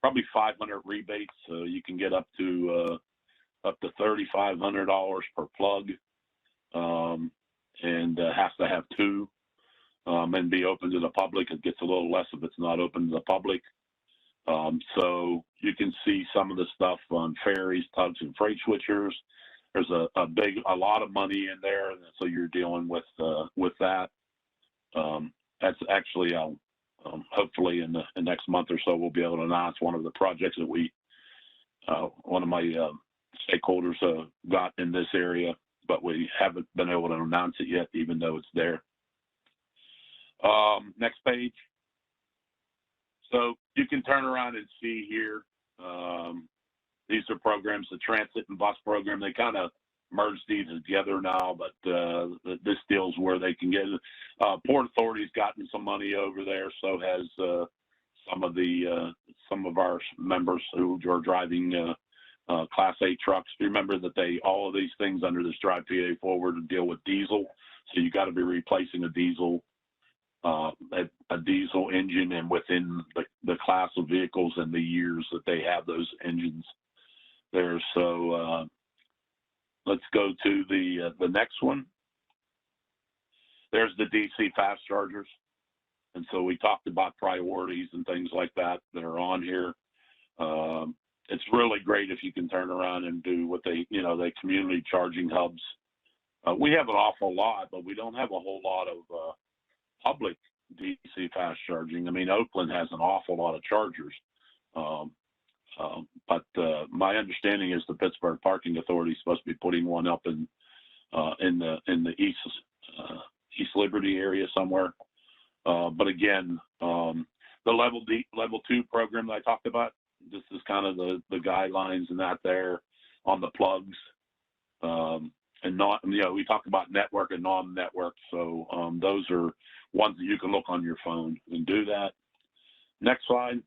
[SPEAKER 3] probably 500 rebates. So you can get up to $3,500 per plug, and has to have 2. And be open to the public. It gets a little less if it's not open to the public. So you can see some of the stuff on ferries, tugs, and freight switchers. There's a lot of money in there, and so you're dealing with that. That's actually hopefully in the next month or so we'll be able to announce one of the projects that one of my stakeholders got in this area but we haven't been able to announce it yet, even though it's there. Next page. So you can turn around and see here. These are programs, the transit and bus program. They kind of merged these together now, but this deals where they can get. Port Authority's gotten some money over there. So has some of our members who are driving Class 8 trucks. Remember that all of these things under this Drive PA Forward deal with diesel. So you got to be replacing a diesel engine, and within the class of vehicles and the years that they have those engines there. So let's go to the next one. There's the DC fast chargers. And so we talked about priorities and things like that are on here. It's really great if you can turn around and do what they community charging hubs. We have an awful lot, but we don't have a whole lot of public DC fast charging. I mean, Oakland has an awful lot of chargers. But my understanding is the Pittsburgh Parking Authority is supposed to be putting one up in the East Liberty area somewhere. But again, the level 2 program that I talked about, this is kind of the guidelines and that there on the plugs. And not, we talked about network and non-network. So those are ones that you can look on your phone and do that. Next slide.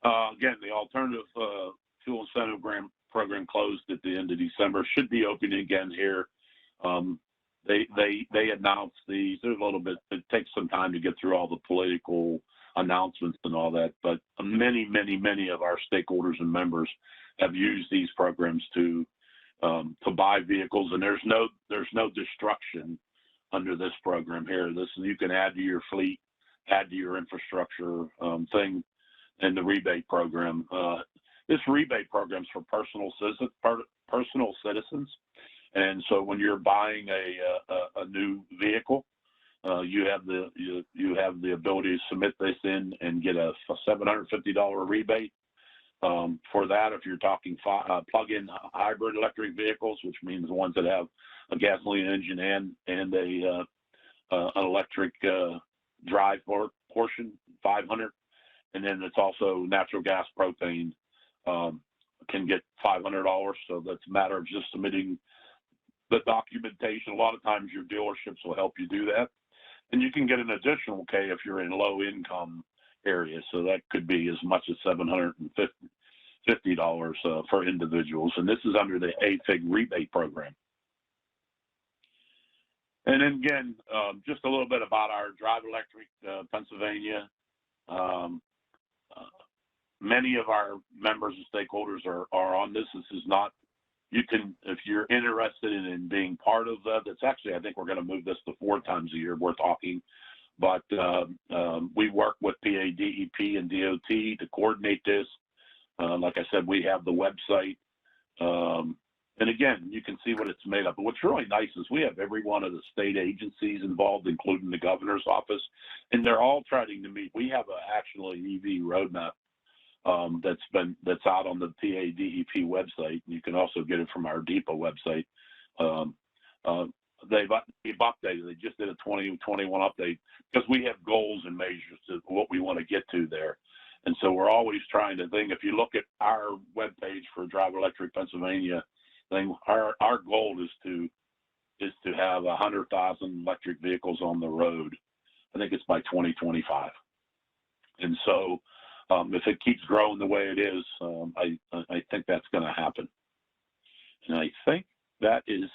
[SPEAKER 3] Again, the alternative fuel incentive program closed at the end of December. Should be opening again here. They announced these. There's a little bit. It takes some time to get through all the political announcements and all that. But many of our stakeholders and members have used these programs to buy vehicles, and there's no destruction under this program here. You can add to your fleet, add to your infrastructure thing, and the rebate program. This rebate program is for personal citizens. And so when you're buying a new vehicle, you have the ability to submit this in and get a $750 rebate. For that, if you're talking plug-in hybrid electric vehicles, which means the ones that have a gasoline engine and an electric drive portion, 500, and then it's also natural gas propane can get $500. So that's a matter of just submitting the documentation. A lot of times your dealerships will help you do that, and you can get an additional K if you're in low income areas. So that could be as much as $750 for individuals, and this is under the AFIG rebate program. And then again, just a little bit about our Drive Electric Pennsylvania. Many of our members and stakeholders are on this. This is not, you can, if you're interested in being part of that, that's actually, I think we're going to move this to 4 times a year. We're talking, but we work with PADEP and DOT to coordinate this. Like I said, we have the website. And again, you can see what it's made up. But what's really nice is we have every one of the state agencies involved, including the governor's office, and they're all trying to meet. We have actually an EV roadmap that's out on the PADEP website. You can also get it from our DEPA website. They've updated. They just did a 2021 update because we have goals and measures to what we want to get to there. And so we're always trying to think. If you look at our webpage for Drive Electric Pennsylvania, our goal is to have 100,000 electric vehicles on the road. I think it's by 2025. And so if it keeps growing the way it is, I think that's going to happen. And I think that is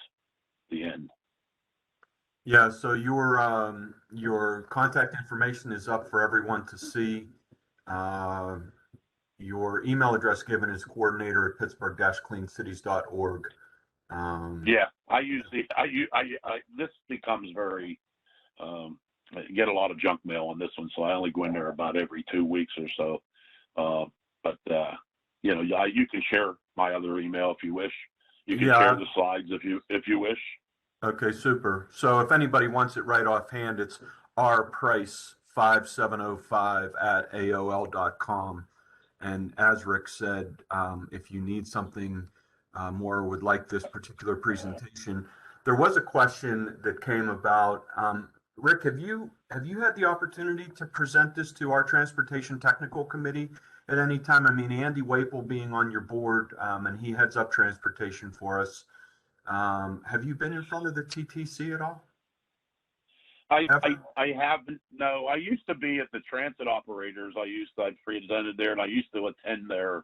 [SPEAKER 3] the end.
[SPEAKER 1] Yeah, so your contact information is up for everyone to see. Your email address given is coordinator@pittsburgh-cleancities.org.
[SPEAKER 3] Yeah, this becomes very, I get a lot of junk mail on this one, so I only go in there about every 2 weeks or so. You can share my other email if you wish. You can share the slides if you wish.
[SPEAKER 1] Okay, super. So if anybody wants it right offhand, it's rprice5705@aol.com. And as Rick said, if you need something more would like this particular presentation. There was a question that came about, Rick, have you had the opportunity to present this to our Transportation Technical Committee at any time? I mean, Andy Waple being on your board, and he heads up transportation for us. Have you been in front of the TTC at all?
[SPEAKER 3] I haven't. No, I used to be at the transit operators. I presented there, and I used to attend their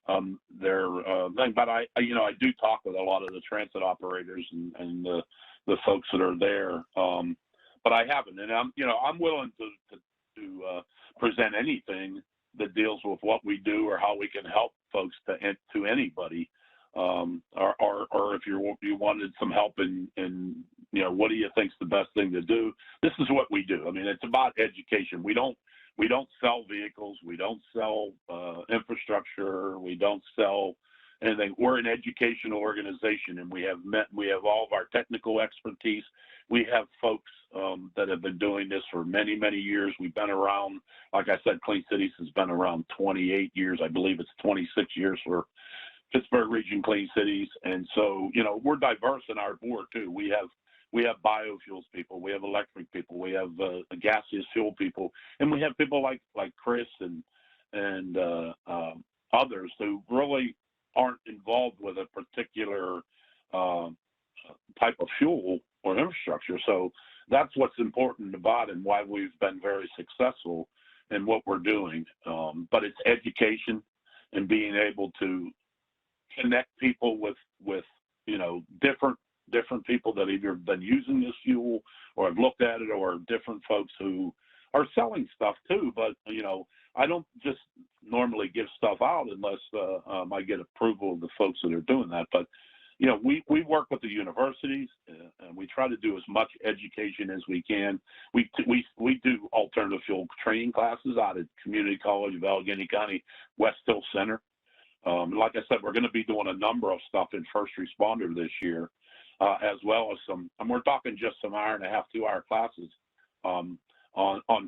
[SPEAKER 3] thing. But I do talk with a lot of the transit operators and the folks that are there. But I haven't, and I'm willing to present anything that deals with what we do or how we can help folks to anybody. Or if you wanted some help in what do you think's the best thing to do? This is what we do. I mean, it's about education. We don't sell vehicles. We don't sell infrastructure. We don't sell anything. We're an educational organization, and we have all of our technical expertise. We have folks that have been doing this for many, many years. We've been around, like I said, Clean Cities has been around 28 years. I believe it's 26 years for Pittsburgh Region Clean Cities. And so, we're diverse in our board too. We have biofuels people, we have electric people, we have gaseous fuel people, and we have people like Chris and others who really aren't involved with a particular type of fuel or infrastructure. So that's what's important about it and why we've been very successful in what we're doing. But it's education and being able to connect people with different people that either have been using this fuel or have looked at it, or different folks who are selling stuff too. But I don't just normally give stuff out unless I get approval of the folks that are doing that. But we work with the universities, and we try to do as much education as we can. We do alternative fuel training classes out at Community College of Allegheny County, West Hill Center. Like I said, we're going to be doing a number of stuff in first responder this year, as well as and we're talking just some hour and a half, 2 hour classes on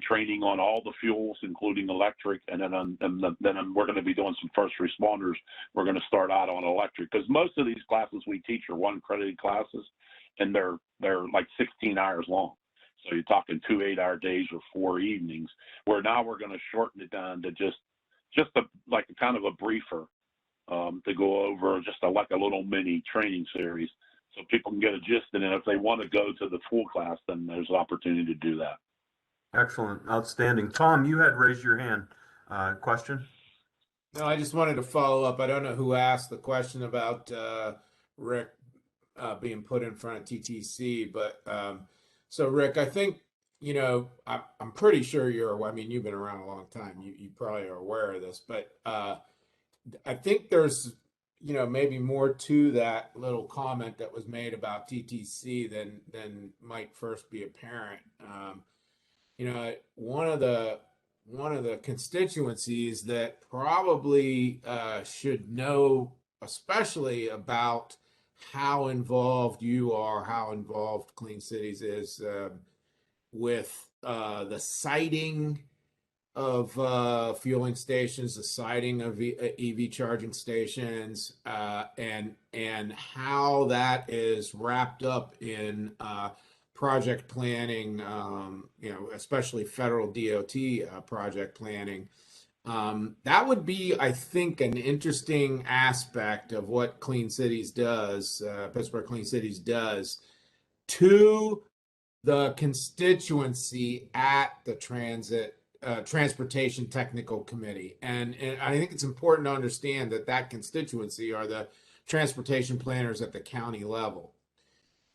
[SPEAKER 3] training on all the fuels, including electric, and then we're going to be doing some first responders. We're going to start out on electric, because most of these classes we teach are 1 credited classes, and they're like 16 hours long. So you're talking 2 8-hour days or 4 evenings. Where now we're going to shorten it down to just like a kind of a briefer. To go over just like a little mini training series, so people can get a gist. And then if they want to go to the full class, then there's an opportunity to do that.
[SPEAKER 1] Excellent. Outstanding. Tom, you had raised your hand. Question?
[SPEAKER 6] No, I just wanted to follow up. I don't know who asked the question about Rick being put in front of TTC, but so Rick, I think, I'm pretty sure you've been around a long time. You probably are aware of this, but I think there's, maybe more to that little comment that was made about TTC than might first be apparent. One of the constituencies that probably should know, especially about how involved you are, how involved Clean Cities is with the siting of fueling stations, the siting of EV charging stations, and how that is wrapped up in project planning, especially federal DOT project planning. That would be, I think, an interesting aspect of what Clean Cities does, Pittsburgh Clean Cities does, to the constituency at the Transportation Technical Committee. And I think it's important to understand that constituency are the transportation planners at the county level.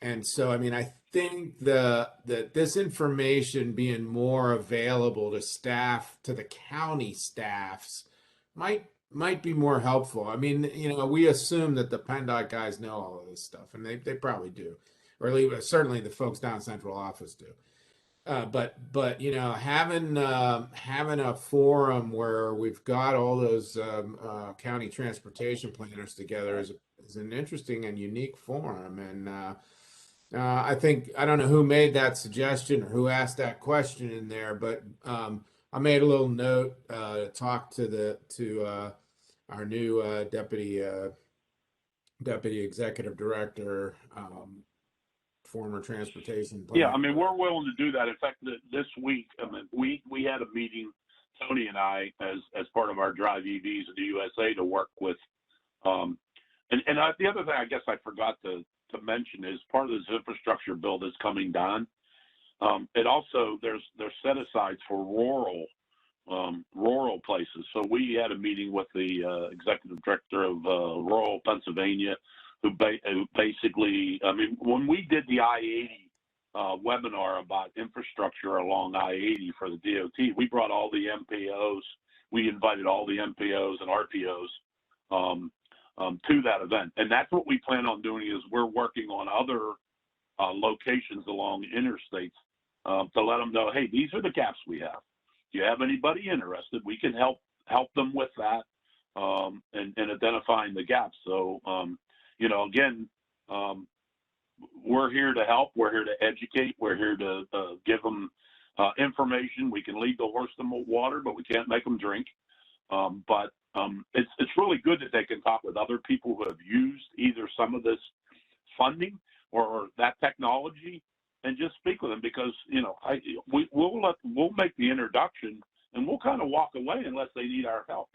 [SPEAKER 6] And so, I think that this information being more available to staff, to the county staffs, might be more helpful. We assume that the PennDOT guys know all of this stuff, and they probably do, or at least certainly the folks down central office do. But having a forum where we've got all those county transportation planners together is an interesting and unique forum. And I think, I don't know who made that suggestion or who asked that question in there, but I made a little note to talk to our new deputy Deputy Executive Director, former transportation
[SPEAKER 3] Yeah,
[SPEAKER 6] planner.
[SPEAKER 3] I mean, we're willing to do that. In fact, this week, I mean, we had a meeting, Tony and I, as part of our Drive EVs at the USA to work with. The other thing I guess I forgot to mention is part of this infrastructure bill that's coming down. It also there's set asides for rural places. So we had a meeting with the executive director of rural Pennsylvania, who basically, I mean, when we did the I-80 webinar about infrastructure along I-80 for the DOT, we brought all the MPOs. We invited all the MPOs and RPOs to that event, and that's what we plan on doing. Is we're working on other locations along interstates to let them know, hey, these are the gaps we have. Do you have anybody interested? We can help them with that and identifying the gaps. So, you know, again, we're here to help. We're here to educate. We're here to give them information. We can lead the horse to water, but we can't make them drink. It's really good that they can talk with other people who have used either some of this funding or that technology, and just speak with them, because you know we'll make the introduction and we'll kind of walk away unless they need our help.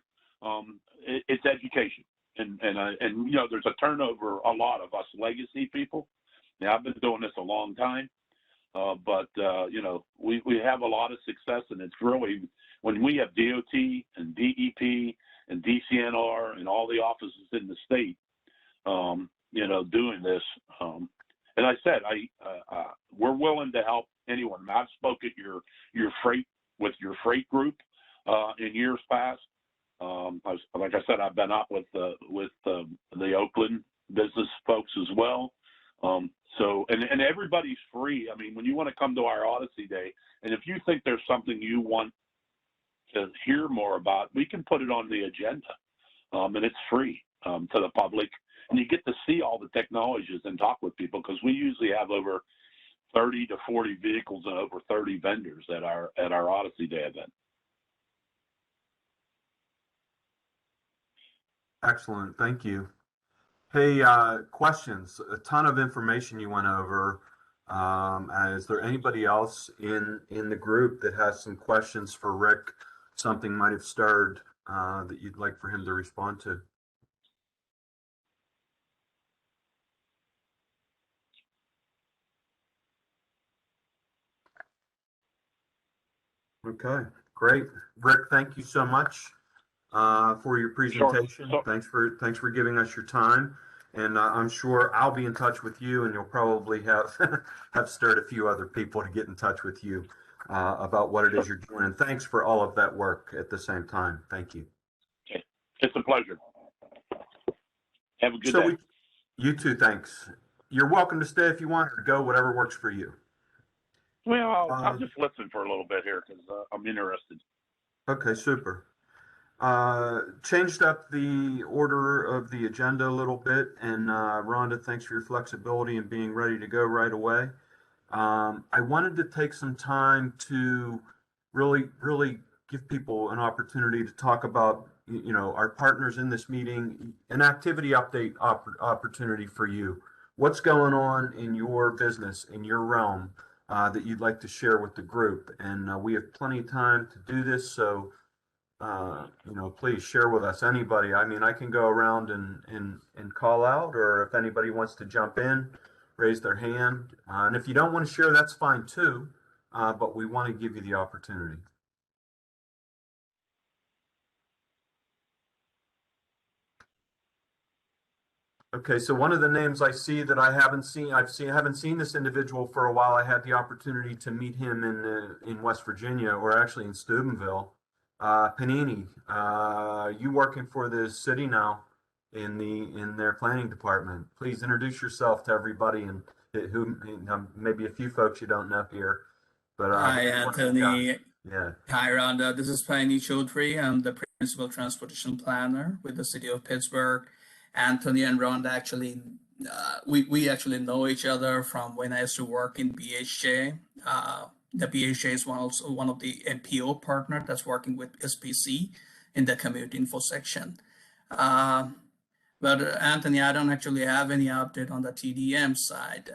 [SPEAKER 3] It's education, and you know there's a turnover, a lot of us legacy people. Now I've been doing this a long time, but you know we have a lot of success, and it's really when we have DOT and DEP and DCNR and all the offices in the state, you know, doing this. And I said, we're willing to help anyone. I've spoke at your freight group in years past. Like I said, I've been up with the Oakland business folks as well. So everybody's free. I mean, when you want to come to our Odyssey Day, and if you think there's something you want to hear more about, we can put it on the agenda, and it's free to the public. And you get to see all the technologies and talk with people, because we usually have over 30 to 40 vehicles and over 30 vendors at our Odyssey Day event.
[SPEAKER 1] Excellent, thank you. Hey, questions. A ton of information you went over. Is there anybody else in the group that has some questions for Rick? Something might have stirred that you'd like for him to respond to? Okay, great. Rick, thank you so much for your presentation.
[SPEAKER 3] Sure.
[SPEAKER 1] Thanks for giving us your time. And I'm sure I'll be in touch with you, and you'll probably have stirred a few other people to get in touch with you about what it is you're doing. And thanks for all of that work at the same time. Thank you.
[SPEAKER 3] Okay. It's a pleasure. Have a good day.
[SPEAKER 1] You too, thanks. You're welcome to stay if you want, or go, whatever works for you.
[SPEAKER 3] Well, I'll just listen for a little bit here, because I'm interested.
[SPEAKER 1] Okay, super. Changed up the order of the agenda a little bit, and Rhonda, thanks for your flexibility and being ready to go right away. I wanted to take some time to really give people an opportunity to talk about, you know, our partners in this meeting, an activity update opportunity for you. What's going on in your business, in your realm, that you'd like to share with the group? And we have plenty of time to do this, so you know, please share with us. Anybody, I mean, I can go around and call out, or if anybody wants to jump in, raise their hand. And if you don't want to share, that's fine too, but we want to give you the opportunity. Okay, so one of the names I see that I haven't seen this individual for a while. I had the opportunity to meet him in West Virginia, or actually in Steubenville. Panini, you working for the city now in their planning department. Please introduce yourself to everybody, and who maybe a few folks you don't know here. But
[SPEAKER 7] hi, Anthony.
[SPEAKER 1] Yeah.
[SPEAKER 7] Hi, Rhonda. This is Panini Chaudhary. I'm the principal transportation planner with the city of Pittsburgh. Anthony and Rhonda actually, we actually know each other from when I used to work in BHJ. The BHJ is one of the MPO partner that's working with SPC in the community info section. But Anthony, I don't actually have any update on the TDM side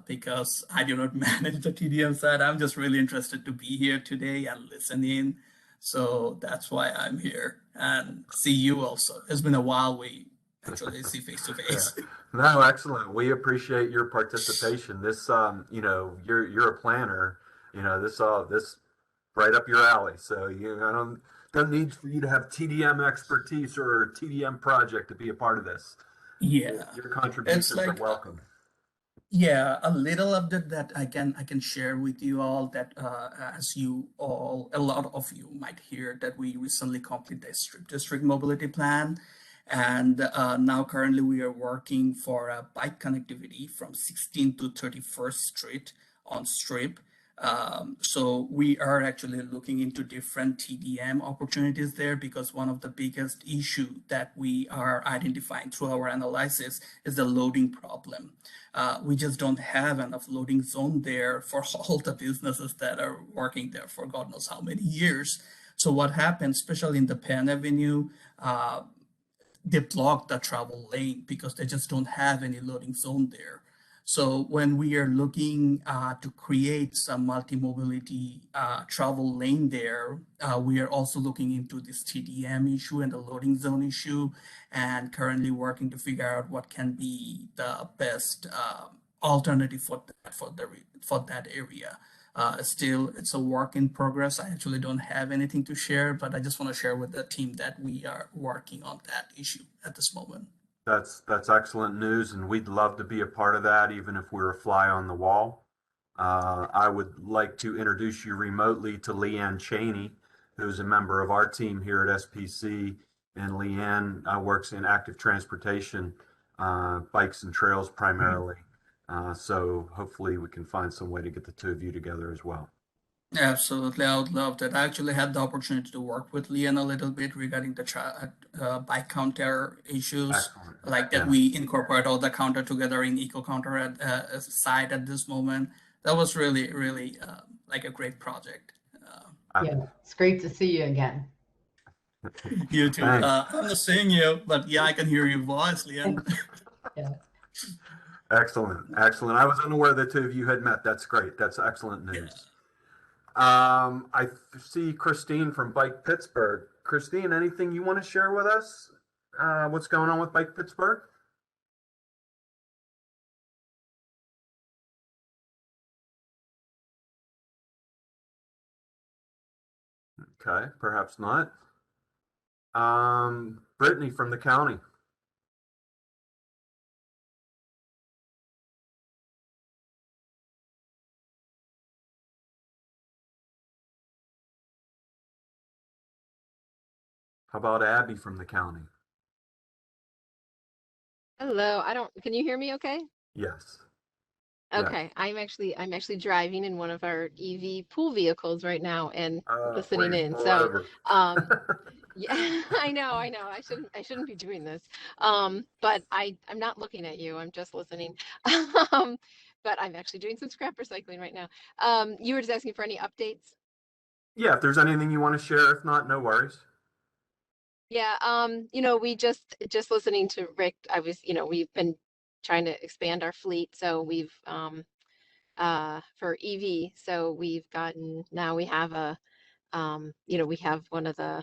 [SPEAKER 7] because I do not manage the TDM side. I'm just really interested to be here today and listen in. So that's why I'm here and see you also. It's been a while we actually see face to face.
[SPEAKER 1] No, excellent. We appreciate your participation. This, you're a planner. This right up your alley. So I don't need for you to have TDM expertise or a TDM project to be a part of this.
[SPEAKER 7] Yeah,
[SPEAKER 1] Your contributions
[SPEAKER 7] like,
[SPEAKER 1] are welcome.
[SPEAKER 7] yeah, a little update that I can share with you all that as you all, a lot of you might hear that we recently completed the Strip District Mobility Plan. And now currently we are working for a bike connectivity from 16th to 31st Street on Strip. So we are actually looking into different TDM opportunities there because one of the biggest issue that we are identifying through our analysis is the loading problem. We just don't have enough loading zone there for all the businesses that are working there for God knows how many years. So what happens, especially in the Penn Avenue, they block the travel lane because they just don't have any loading zone there. So when we are looking to create some multi-mobility travel lane there, we are also looking into this TDM issue and the loading zone issue, and currently working to figure out what can be the best alternative for that area. Still, it's a work in progress. I actually don't have anything to share, but I just want to share with the team that we are working on that issue at this moment.
[SPEAKER 1] That's excellent news, and we'd love to be a part of that, even if we're a fly on the wall. I would like to introduce you remotely to Leanne Cheney, who's a member of our team here at SPC. And Leanne works in active transportation, bikes and trails primarily. So hopefully we can find some way to get the two of you together as well.
[SPEAKER 7] Absolutely, I would love that. I actually had the opportunity to work with Leanne a little bit regarding the bike counter issues,
[SPEAKER 1] Excellent.
[SPEAKER 7] like that we incorporate all the counter together in Eco Counter as a site at this moment. That was really, really like a great project.
[SPEAKER 8] Yeah, it's great to see you again.
[SPEAKER 7] You too. I'm not seeing you, but yeah, I can hear your voice, Leanne.
[SPEAKER 8] Yeah.
[SPEAKER 1] Excellent. I was unaware the two of you had met. That's great. That's excellent news.
[SPEAKER 7] Yeah.
[SPEAKER 1] I see Christine from Bike Pittsburgh. Christine, anything you want to share with us? What's going on with Bike Pittsburgh? Okay, perhaps not. Brittany from the county. How about Abby from the county?
[SPEAKER 9] Hello, can you hear me okay?
[SPEAKER 1] Yes.
[SPEAKER 9] Okay, I'm actually driving in one of our EV pool vehicles right now and listening in. So, yeah, I know. I shouldn't be doing this. But I'm not looking at you. I'm just listening. But I'm actually doing some scrap recycling right now. You were just asking for any updates?
[SPEAKER 1] Yeah, if there's anything you want to share, if not, no worries.
[SPEAKER 9] Yeah, we just listening to Rick, we've been trying to expand our fleet. So we've for EV, so we have we have one of the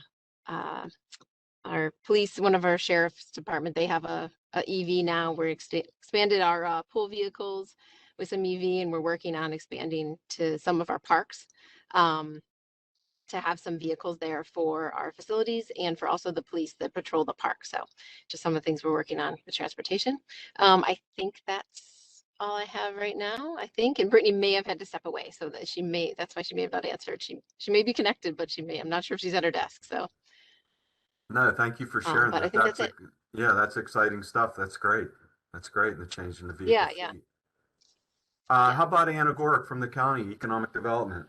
[SPEAKER 9] our police, one of our sheriff's department, they have a EV now. We're expanded our pool vehicles with some EV, and we're working on expanding to some of our parks. To have some vehicles there for our facilities and for also the police that patrol the park. So just some of the things we're working on with transportation. I think that's all I have right now, I think. And Brittany may have had to step away, so that that's why she may have not answered. She may be connected, but I'm not sure if she's at her desk. So
[SPEAKER 1] no, thank you for sharing
[SPEAKER 9] but
[SPEAKER 1] that.
[SPEAKER 9] I think that's it.
[SPEAKER 1] Yeah, that's exciting stuff. That's great. The change in the vehicle.
[SPEAKER 9] Yeah.
[SPEAKER 1] Fleet. How about Anna Gorick from the county economic development?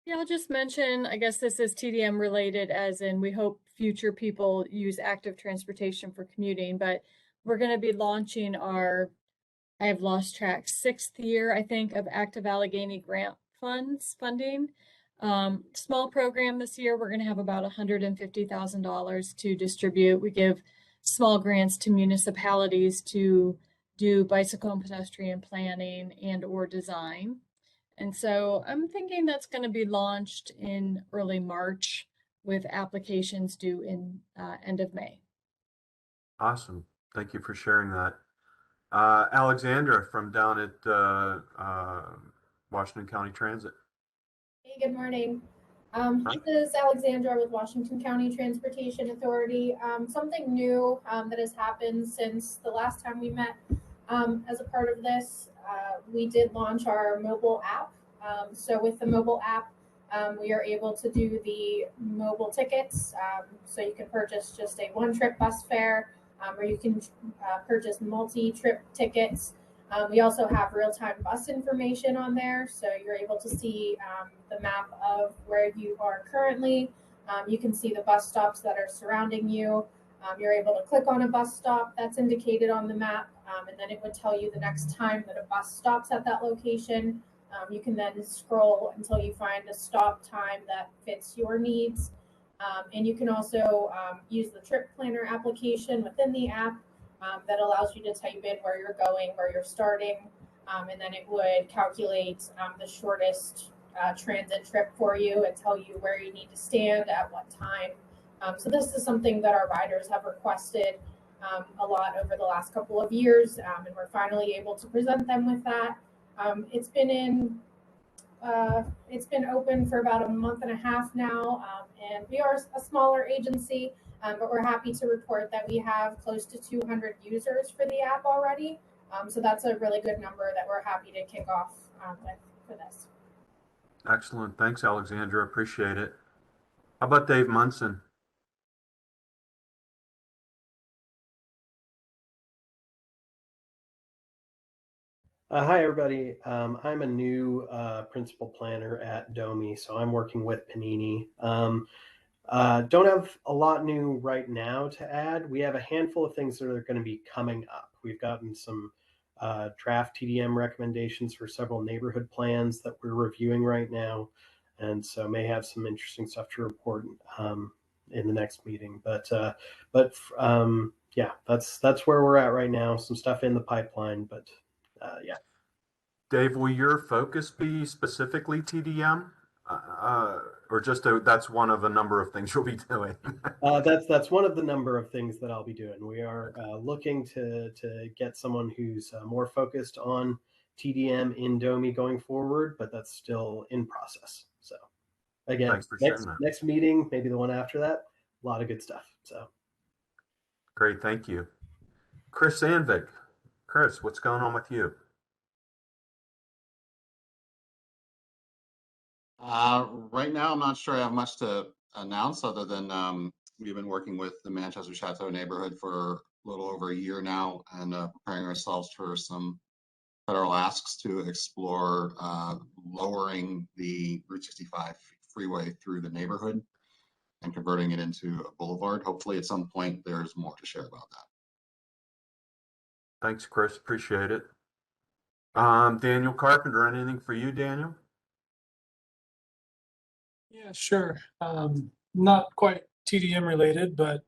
[SPEAKER 10] Yeah, I'll just mention, I guess this is TDM related, as in we hope future people use active transportation for commuting, but we're going to be launching I have lost track, 6th year, I think, of Active Allegheny grant funding. Small program this year. We're going to have about $150,000 to distribute. We give small grants to municipalities to do bicycle and pedestrian planning and or design. And so I'm thinking that's going to be launched in early March with applications due in end of May.
[SPEAKER 1] Awesome. Thank you for sharing that. Alexandra from down at Washington County Transit.
[SPEAKER 11] Hey, good morning. This is Alexandra with Washington County Transportation Authority. Something new that has happened since the last time we met as a part of this, we did launch our mobile app. So with the mobile app, we are able to do the mobile tickets. So you can purchase just a one-trip bus fare, or you can purchase multi-trip tickets. We also have real-time bus information on there, so you're able to see the map of where you are currently. You can see the bus stops that are surrounding you. You're able to click on a bus stop that's indicated on the map, and then it would tell you the next time that a bus stops at that location. You can then scroll until you find a stop time that fits your needs. And you can also use the trip planner application within the app that allows you to type in where you're going, where you're starting, and then it would calculate the shortest transit trip for you and tell you where you need to stand at what time. So this is something that our riders have requested a lot over the last couple of years, and we're finally able to present them with that. It's been open for about a month and a half now, and we are a smaller agency, but we're happy to report that we have close to 200 users for the app already. So that's a really good number that we're happy to kick off with for this.
[SPEAKER 1] Excellent. Thanks, Alexandra. Appreciate it. How about Dave Munson?
[SPEAKER 12] Hi, everybody. I'm a new principal planner at DOMI, so I'm working with Panini. Don't have a lot new right now to add. We have a handful of things that are going to be coming up. We've gotten some draft TDM recommendations for several neighborhood plans that we're reviewing right now, and so may have some interesting stuff to report in the next meeting. But yeah, that's where we're at right now. Some stuff in the pipeline, but yeah.
[SPEAKER 1] Dave, will your focus be specifically TDM, or just that's one of a number of things you'll be doing?
[SPEAKER 12] That's one of the number of things that I'll be doing. We are looking to get someone who's more focused on TDM in DOMI going forward, but that's still in process. So again, next meeting, maybe the one after that, a lot of good stuff. So
[SPEAKER 1] great, thank you. Chris Sandvik. Chris, what's going on with you?
[SPEAKER 5] Right now, I'm not sure I have much to announce other than we've been working with the Manchester Chateau neighborhood for a little over a year now, and preparing ourselves for some federal asks to explore lowering the Route 65 freeway through the neighborhood and converting it into a boulevard. Hopefully at some point there's more to share about that.
[SPEAKER 1] Thanks, Chris. Appreciate it. Daniel Carpenter, anything for you, Daniel?
[SPEAKER 13] Yeah, sure. Not quite TDM related, but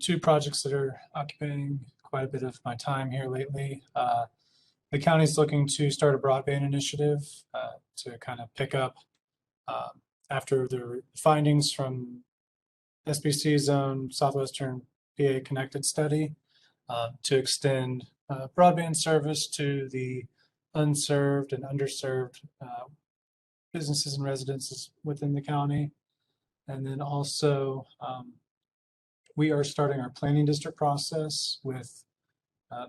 [SPEAKER 13] two projects that are occupying quite a bit of my time here lately. The county's looking to start a broadband initiative to kind of pick up after the findings from SBC's own Southwestern PA Connected study to extend broadband service to the unserved and underserved businesses and residences within the county. And then also we are starting our planning district process with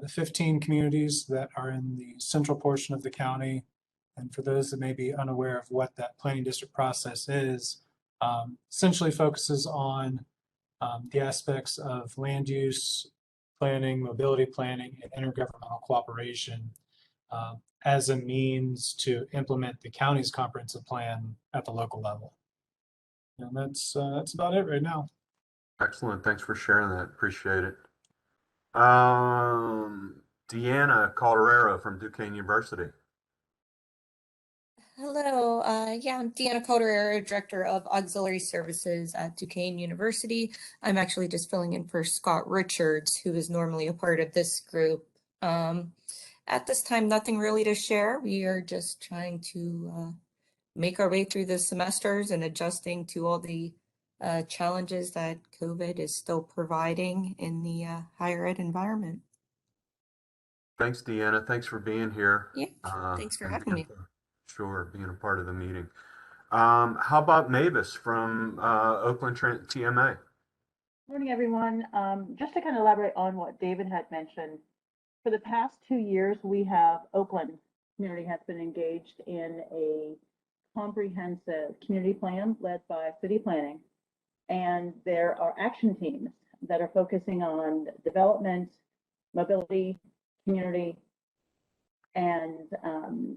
[SPEAKER 13] the 15 communities that are in the central portion of the county. And for those that may be unaware of what that planning district process is, essentially focuses on the aspects of land use planning, mobility planning, and intergovernmental cooperation as a means to implement the county's comprehensive plan at the local level. And that's about it right now.
[SPEAKER 1] Excellent. Thanks for sharing that. Appreciate it. Deanna Calderero from Duquesne University.
[SPEAKER 14] Hello. Yeah, I'm Deanna Coderero, Director of Auxiliary Services at Duquesne University. I'm actually just filling in for Scott Richards, who is normally a part of this group. At this time, nothing really to share. We are just trying to make our way through the semesters and adjusting to all the challenges that COVID is still providing in the higher ed environment.
[SPEAKER 1] Thanks, Deanna. Thanks for being here.
[SPEAKER 14] Yeah, thanks for
[SPEAKER 1] and
[SPEAKER 14] having me.
[SPEAKER 1] Sure, being a part of the meeting. How about Mavis from Oakland TMA?
[SPEAKER 15] Morning, everyone. Just to kind of elaborate on what David had mentioned, for the past 2 years, Oakland community has been engaged in a comprehensive community plan led by city planning. And there are action teams that are focusing on development, mobility, community, and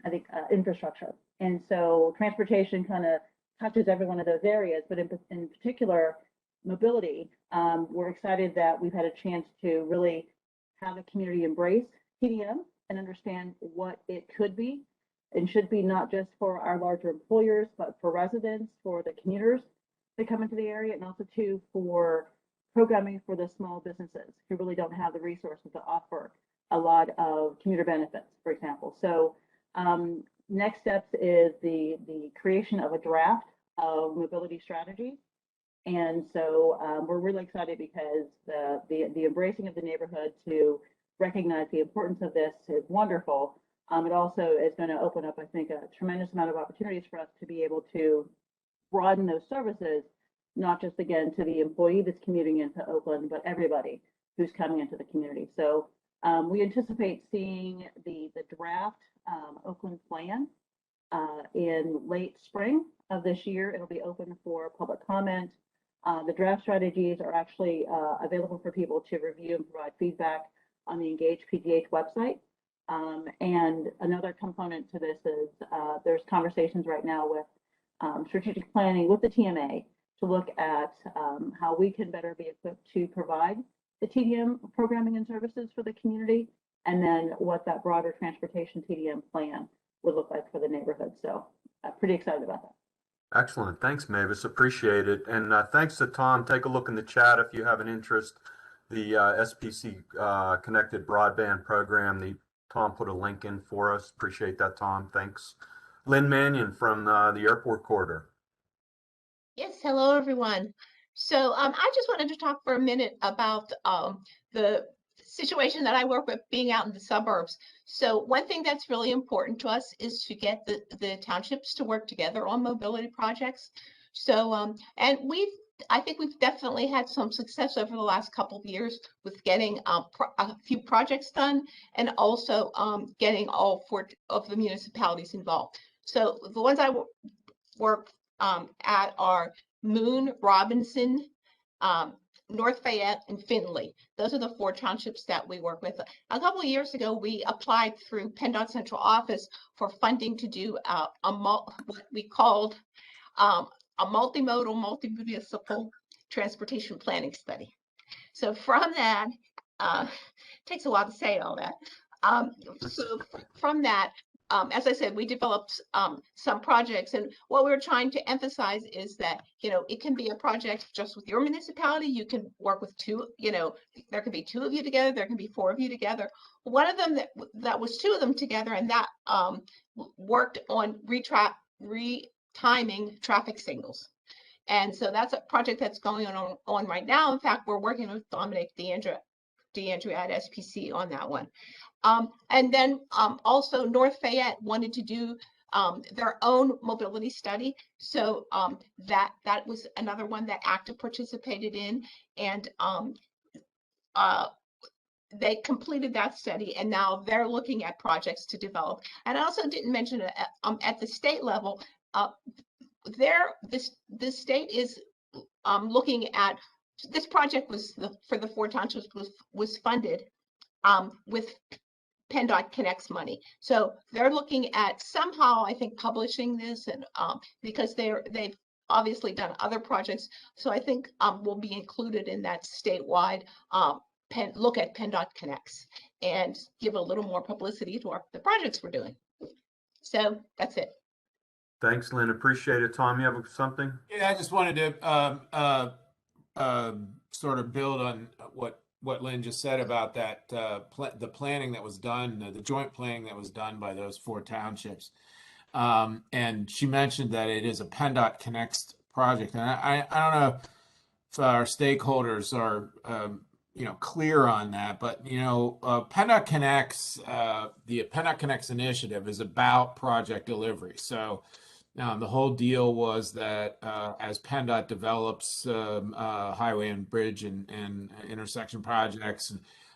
[SPEAKER 15] I think infrastructure. And so transportation kind of touches every one of those areas, but in particular, mobility. We're excited that we've had a chance to really have a community embrace TDM and understand what it could be and should be, not just for our larger employers, but for residents, for the commuters that come into the area, and also too for programming for the small businesses who really don't have the resources to offer a lot of commuter benefits, for example. So next steps is the creation of a draft of mobility strategies. And so we're really excited because the embracing of the neighborhood to recognize the importance of this is wonderful. It also is going to open up, I think, a tremendous amount of opportunities for us to be able to broaden those services, not just, again, to the employee that's commuting into Oakland, but everybody who's coming into the community. So we anticipate seeing the draft Oakland plan in late spring of this year. It'll be open for public comment. The draft strategies are actually available for people to review and provide feedback on the Engage PGH website. And another component to this is there's conversations right now with strategic planning with the TMA to look at how we can better be equipped to provide the TDM programming and services for the community, and then what that broader transportation TDM plan would look like for the neighborhood. So pretty excited about that.
[SPEAKER 1] Excellent. Thanks, Mavis. Appreciate it. And thanks to Tom. Take a look in the chat if you have an interest. The SPC Connected Broadband Program, Tom put a link in for us. Appreciate that, Tom. Thanks. Lynn Mannion from the Airport Corridor.
[SPEAKER 16] Yes, hello, everyone. So I just wanted to talk for a minute about the situation that I work with being out in the suburbs. So one thing that's really important to us is to get the townships to work together on mobility projects. So, and I think we've definitely had some success over the last couple of years with getting a few projects done, and also getting all 4 of the municipalities involved. So the ones I work at are Moon, Robinson, North Fayette, and Findlay. Those are the 4 townships that we work with. A couple of years ago, we applied through PennDOT Central Office for funding to do what we called a multimodal, multi-municipal transportation planning study. So from that, takes a while to say all that. So from that, as I said, we developed some projects, and what we're trying to emphasize is that, it can be a project just with your municipality. You can work with 2, there can be 2 of you together, there can be 4 of you together. One of them that was 2 of them together, and that worked on retiming traffic signals. And so that's a project that's going on right now. In fact, we're working with Dominic DeAndrea at SPC on that one. And then also North Fayette wanted to do their own mobility study. So that was another one that Active participated in, and they completed that study, and now they're looking at projects to develop. And I also didn't mention at the state level, this state is looking at this project for the 4 townships was funded with PennDOT Connects money. So they're looking at somehow, I think, publishing this, and because they've obviously done other projects. So I think we'll be included in that statewide look at PennDOT Connects and give a little more publicity to the projects we're doing. So that's it.
[SPEAKER 1] Thanks, Lynn. Appreciate it. Tom, you have something?
[SPEAKER 6] Yeah, I just wanted to sort of build on what Lynn just said about that the planning that was done, the joint planning that was done by those 4 townships. And she mentioned that it is a PennDOT Connects project, and I don't know if our stakeholders are clear on that, but PennDOT Connects, the PennDOT Connects initiative is about project delivery. So the whole deal was that as PennDOT develops highway and bridge and intersection projects,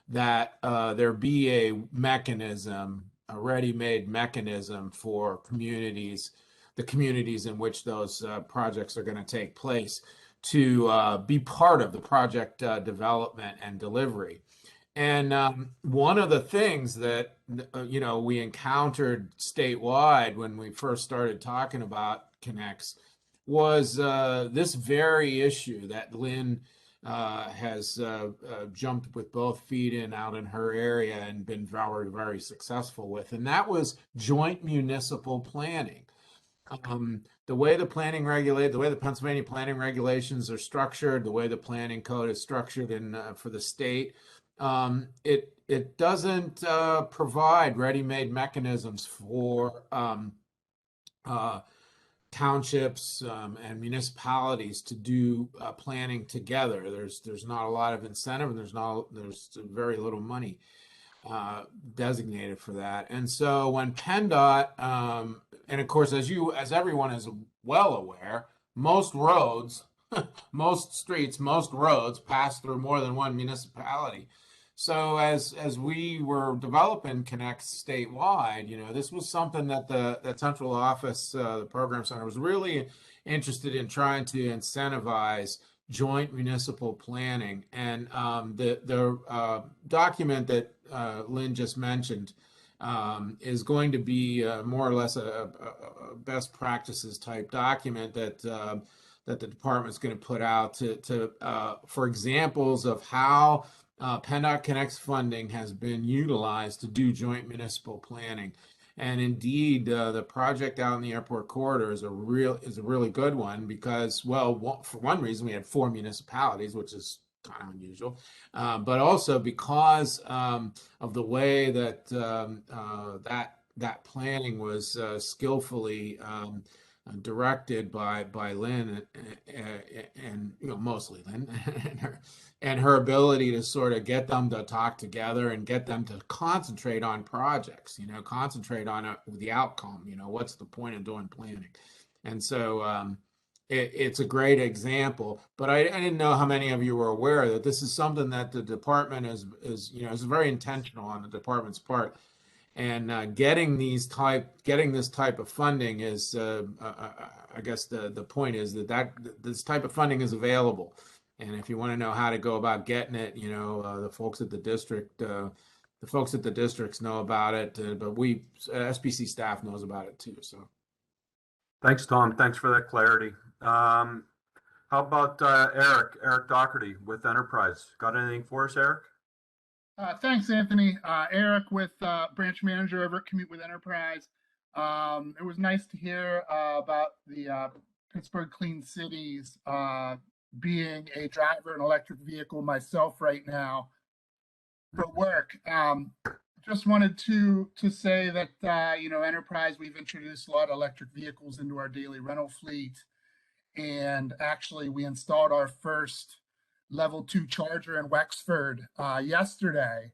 [SPEAKER 6] that there be a mechanism, a ready-made mechanism for communities, the communities in which those projects are going to take place, to be part of the project development and delivery. And one of the things that we encountered statewide when we first started talking about Connects was this very issue that Lynn has jumped with both feet in out in her area and been very, very successful with, and that was joint municipal planning. The way the Pennsylvania planning regulations are structured, the way the planning code is structured for the state, it doesn't provide ready-made mechanisms for townships and municipalities to do planning together. There's not a lot of incentive, and there's very little money designated for that. And so when PennDOT, and of course, as everyone is well aware, most roads, most streets, most roads pass through more than one municipality. So as we were developing Connects statewide, this was something that that central office, the program center, was really interested in trying to incentivize joint municipal planning. And the document that Lynn just mentioned is going to be more or less a best practices type document that the department's going to put out for examples of how PennDOT Connects funding has been utilized to do joint municipal planning. And indeed, the project out in the airport corridor is a really good one because, well, for one reason, we had 4 municipalities, which is kind of unusual, but also because of the way that that planning was skillfully directed by Lynn and mostly Lynn and her ability to sort of get them to talk together and get them to concentrate on projects, concentrate on the outcome, what's the point of doing planning. And so it's a great example, but I didn't know how many of you were aware that this is something that the department is very intentional on the department's part. And getting this type of funding is, I guess the point is that this type of funding is available. And if you want to know how to go about getting it, the folks at the districts know about it, but SBC staff knows about it too. So,
[SPEAKER 1] thanks, Tom. Thanks for that clarity. How about Eric Doherty with Enterprise? Got anything for us, Eric?
[SPEAKER 17] Thanks, Anthony. Eric with branch manager over at Commute with Enterprise. It was nice to hear about the Pittsburgh Clean Cities being a driver in an electric vehicle myself right now for work. Just wanted to say that Enterprise, we've introduced a lot of electric vehicles into our daily rental fleet, and actually we installed our first level 2 charger in Wexford yesterday.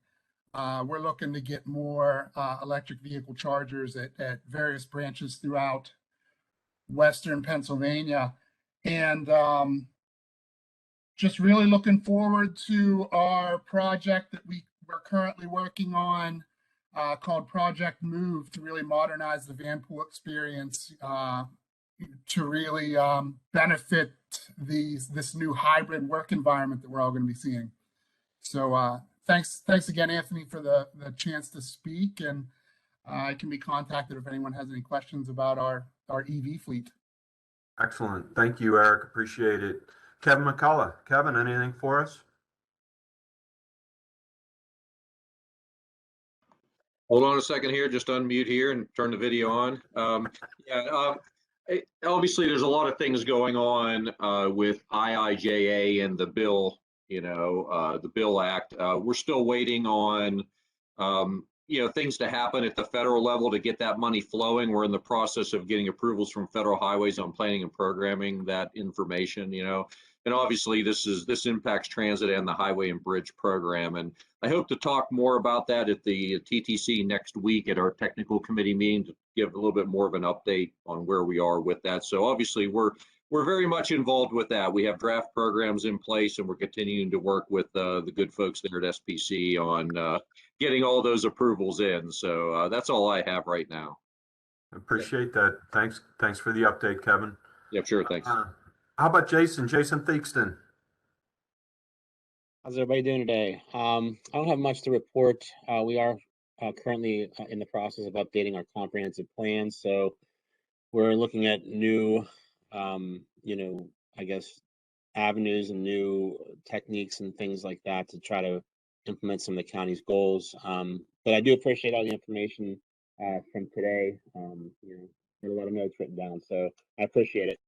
[SPEAKER 17] We're looking to get more electric vehicle chargers at various branches throughout Western Pennsylvania, and just really looking forward to our project that we're currently working on called Project Move to really modernize the Vanpool experience to really benefit this new hybrid work environment that we're all going to be seeing. So thanks again, Anthony, for the chance to speak, and I can be contacted if anyone has any questions about our EV fleet.
[SPEAKER 1] Excellent. Thank you, Eric. Appreciate it. Kevin McCullough. Kevin, anything for us?
[SPEAKER 18] Hold on a second here, just unmute here and turn the video on. Obviously, there's a lot of things going on with IIJA and the bill, the Bill Act. We're still waiting on, things to happen at the federal level to get that money flowing. We're in the process of getting approvals from Federal Highways on planning and programming that information, and obviously this impacts transit and the highway and bridge program. And I hope to talk more about that at the TTC next week at our technical committee meeting to give a little bit more of an update on where we are with that. So obviously we're very much involved with that. We have draft programs in place, and we're continuing to work with the good folks there at SPC on getting all those approvals in. So that's all I have right now.
[SPEAKER 1] Appreciate that. Thanks for the update, Kevin.
[SPEAKER 18] Yep, sure. Thanks.
[SPEAKER 1] How about Jason Theakston?
[SPEAKER 19] How's everybody doing today? I don't have much to report. We are currently in the process of updating our comprehensive plan. So we're looking at new, I guess, avenues and new techniques and things like that to try to implement some of the county's goals. But I do appreciate all the information from today. There are a lot of notes written down, so I appreciate it.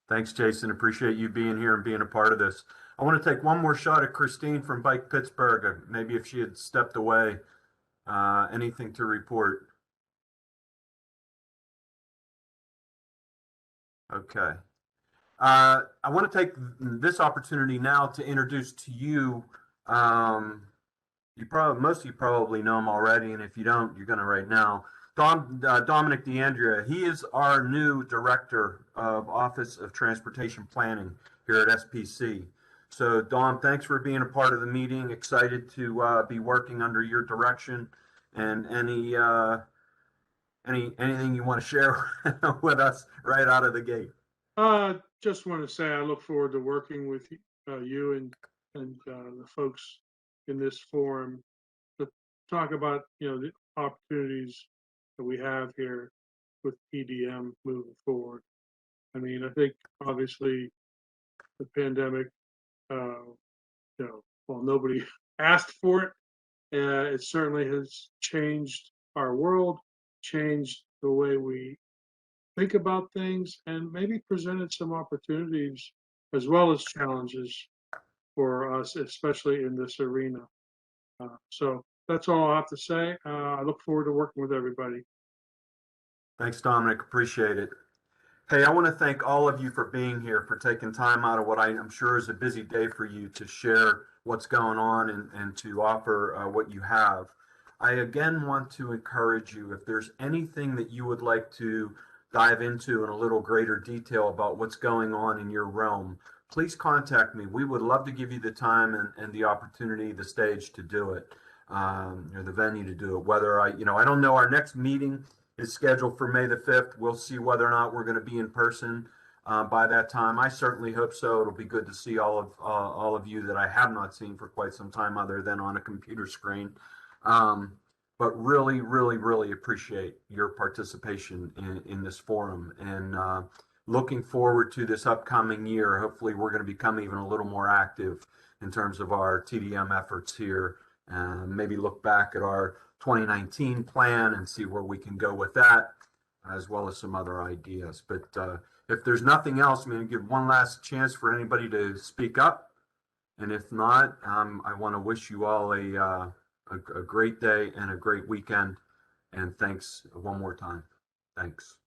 [SPEAKER 1] Thanks, Jason. Appreciate you being here and being a part of this. I want to take one more shot at Christine from Bike Pittsburgh. Maybe if she had stepped away, anything to report? Okay. I want to take this opportunity now to introduce to you. Most of you probably know him already, and if you don't, you're going to right now. Dominic DeAndrea. He is our new Director of Office of Transportation Planning here at SPC. So, Dom, thanks for being a part of the meeting. Excited to be working under your direction. And anything you want to share with us right out of the gate?
[SPEAKER 20] Just want to say I look forward to working with you and the folks in this forum to talk about the opportunities that we have here with PDM moving forward. I mean, I think obviously the pandemic, well, nobody asked for it. It certainly has changed our world, changed the way we think about things, and maybe presented some opportunities as well as challenges for us, especially in this arena. So that's all I have to say. I look forward to working with everybody.
[SPEAKER 1] Thanks, Dominic. Appreciate it. Hey, I want to thank all of you for being here, for taking time out of what I'm sure is a busy day for you to share what's going on and to offer what you have. I again want to encourage you, if there's anything that you would like to dive into in a little greater detail about what's going on in your realm, please contact me. We would love to give you the time and the opportunity, the stage to do it, or the venue to do it. Whether I don't know, our next meeting is scheduled for May the 5th. We'll see whether or not we're going to be in person by that time. I certainly hope so. It'll be good to see all of you that I have not seen for quite some time other than on a computer screen. But really, really, really appreciate your participation in this forum, and looking forward to this upcoming year. Hopefully we're going to become even a little more active in terms of our TDM efforts here, and maybe look back at our 2019 plan and see where we can go with that, as well as some other ideas. But if there's nothing else, I'm going to give one last chance for anybody to speak up. And if not, I want to wish you all a great day and a great weekend. And thanks one more time. Thanks.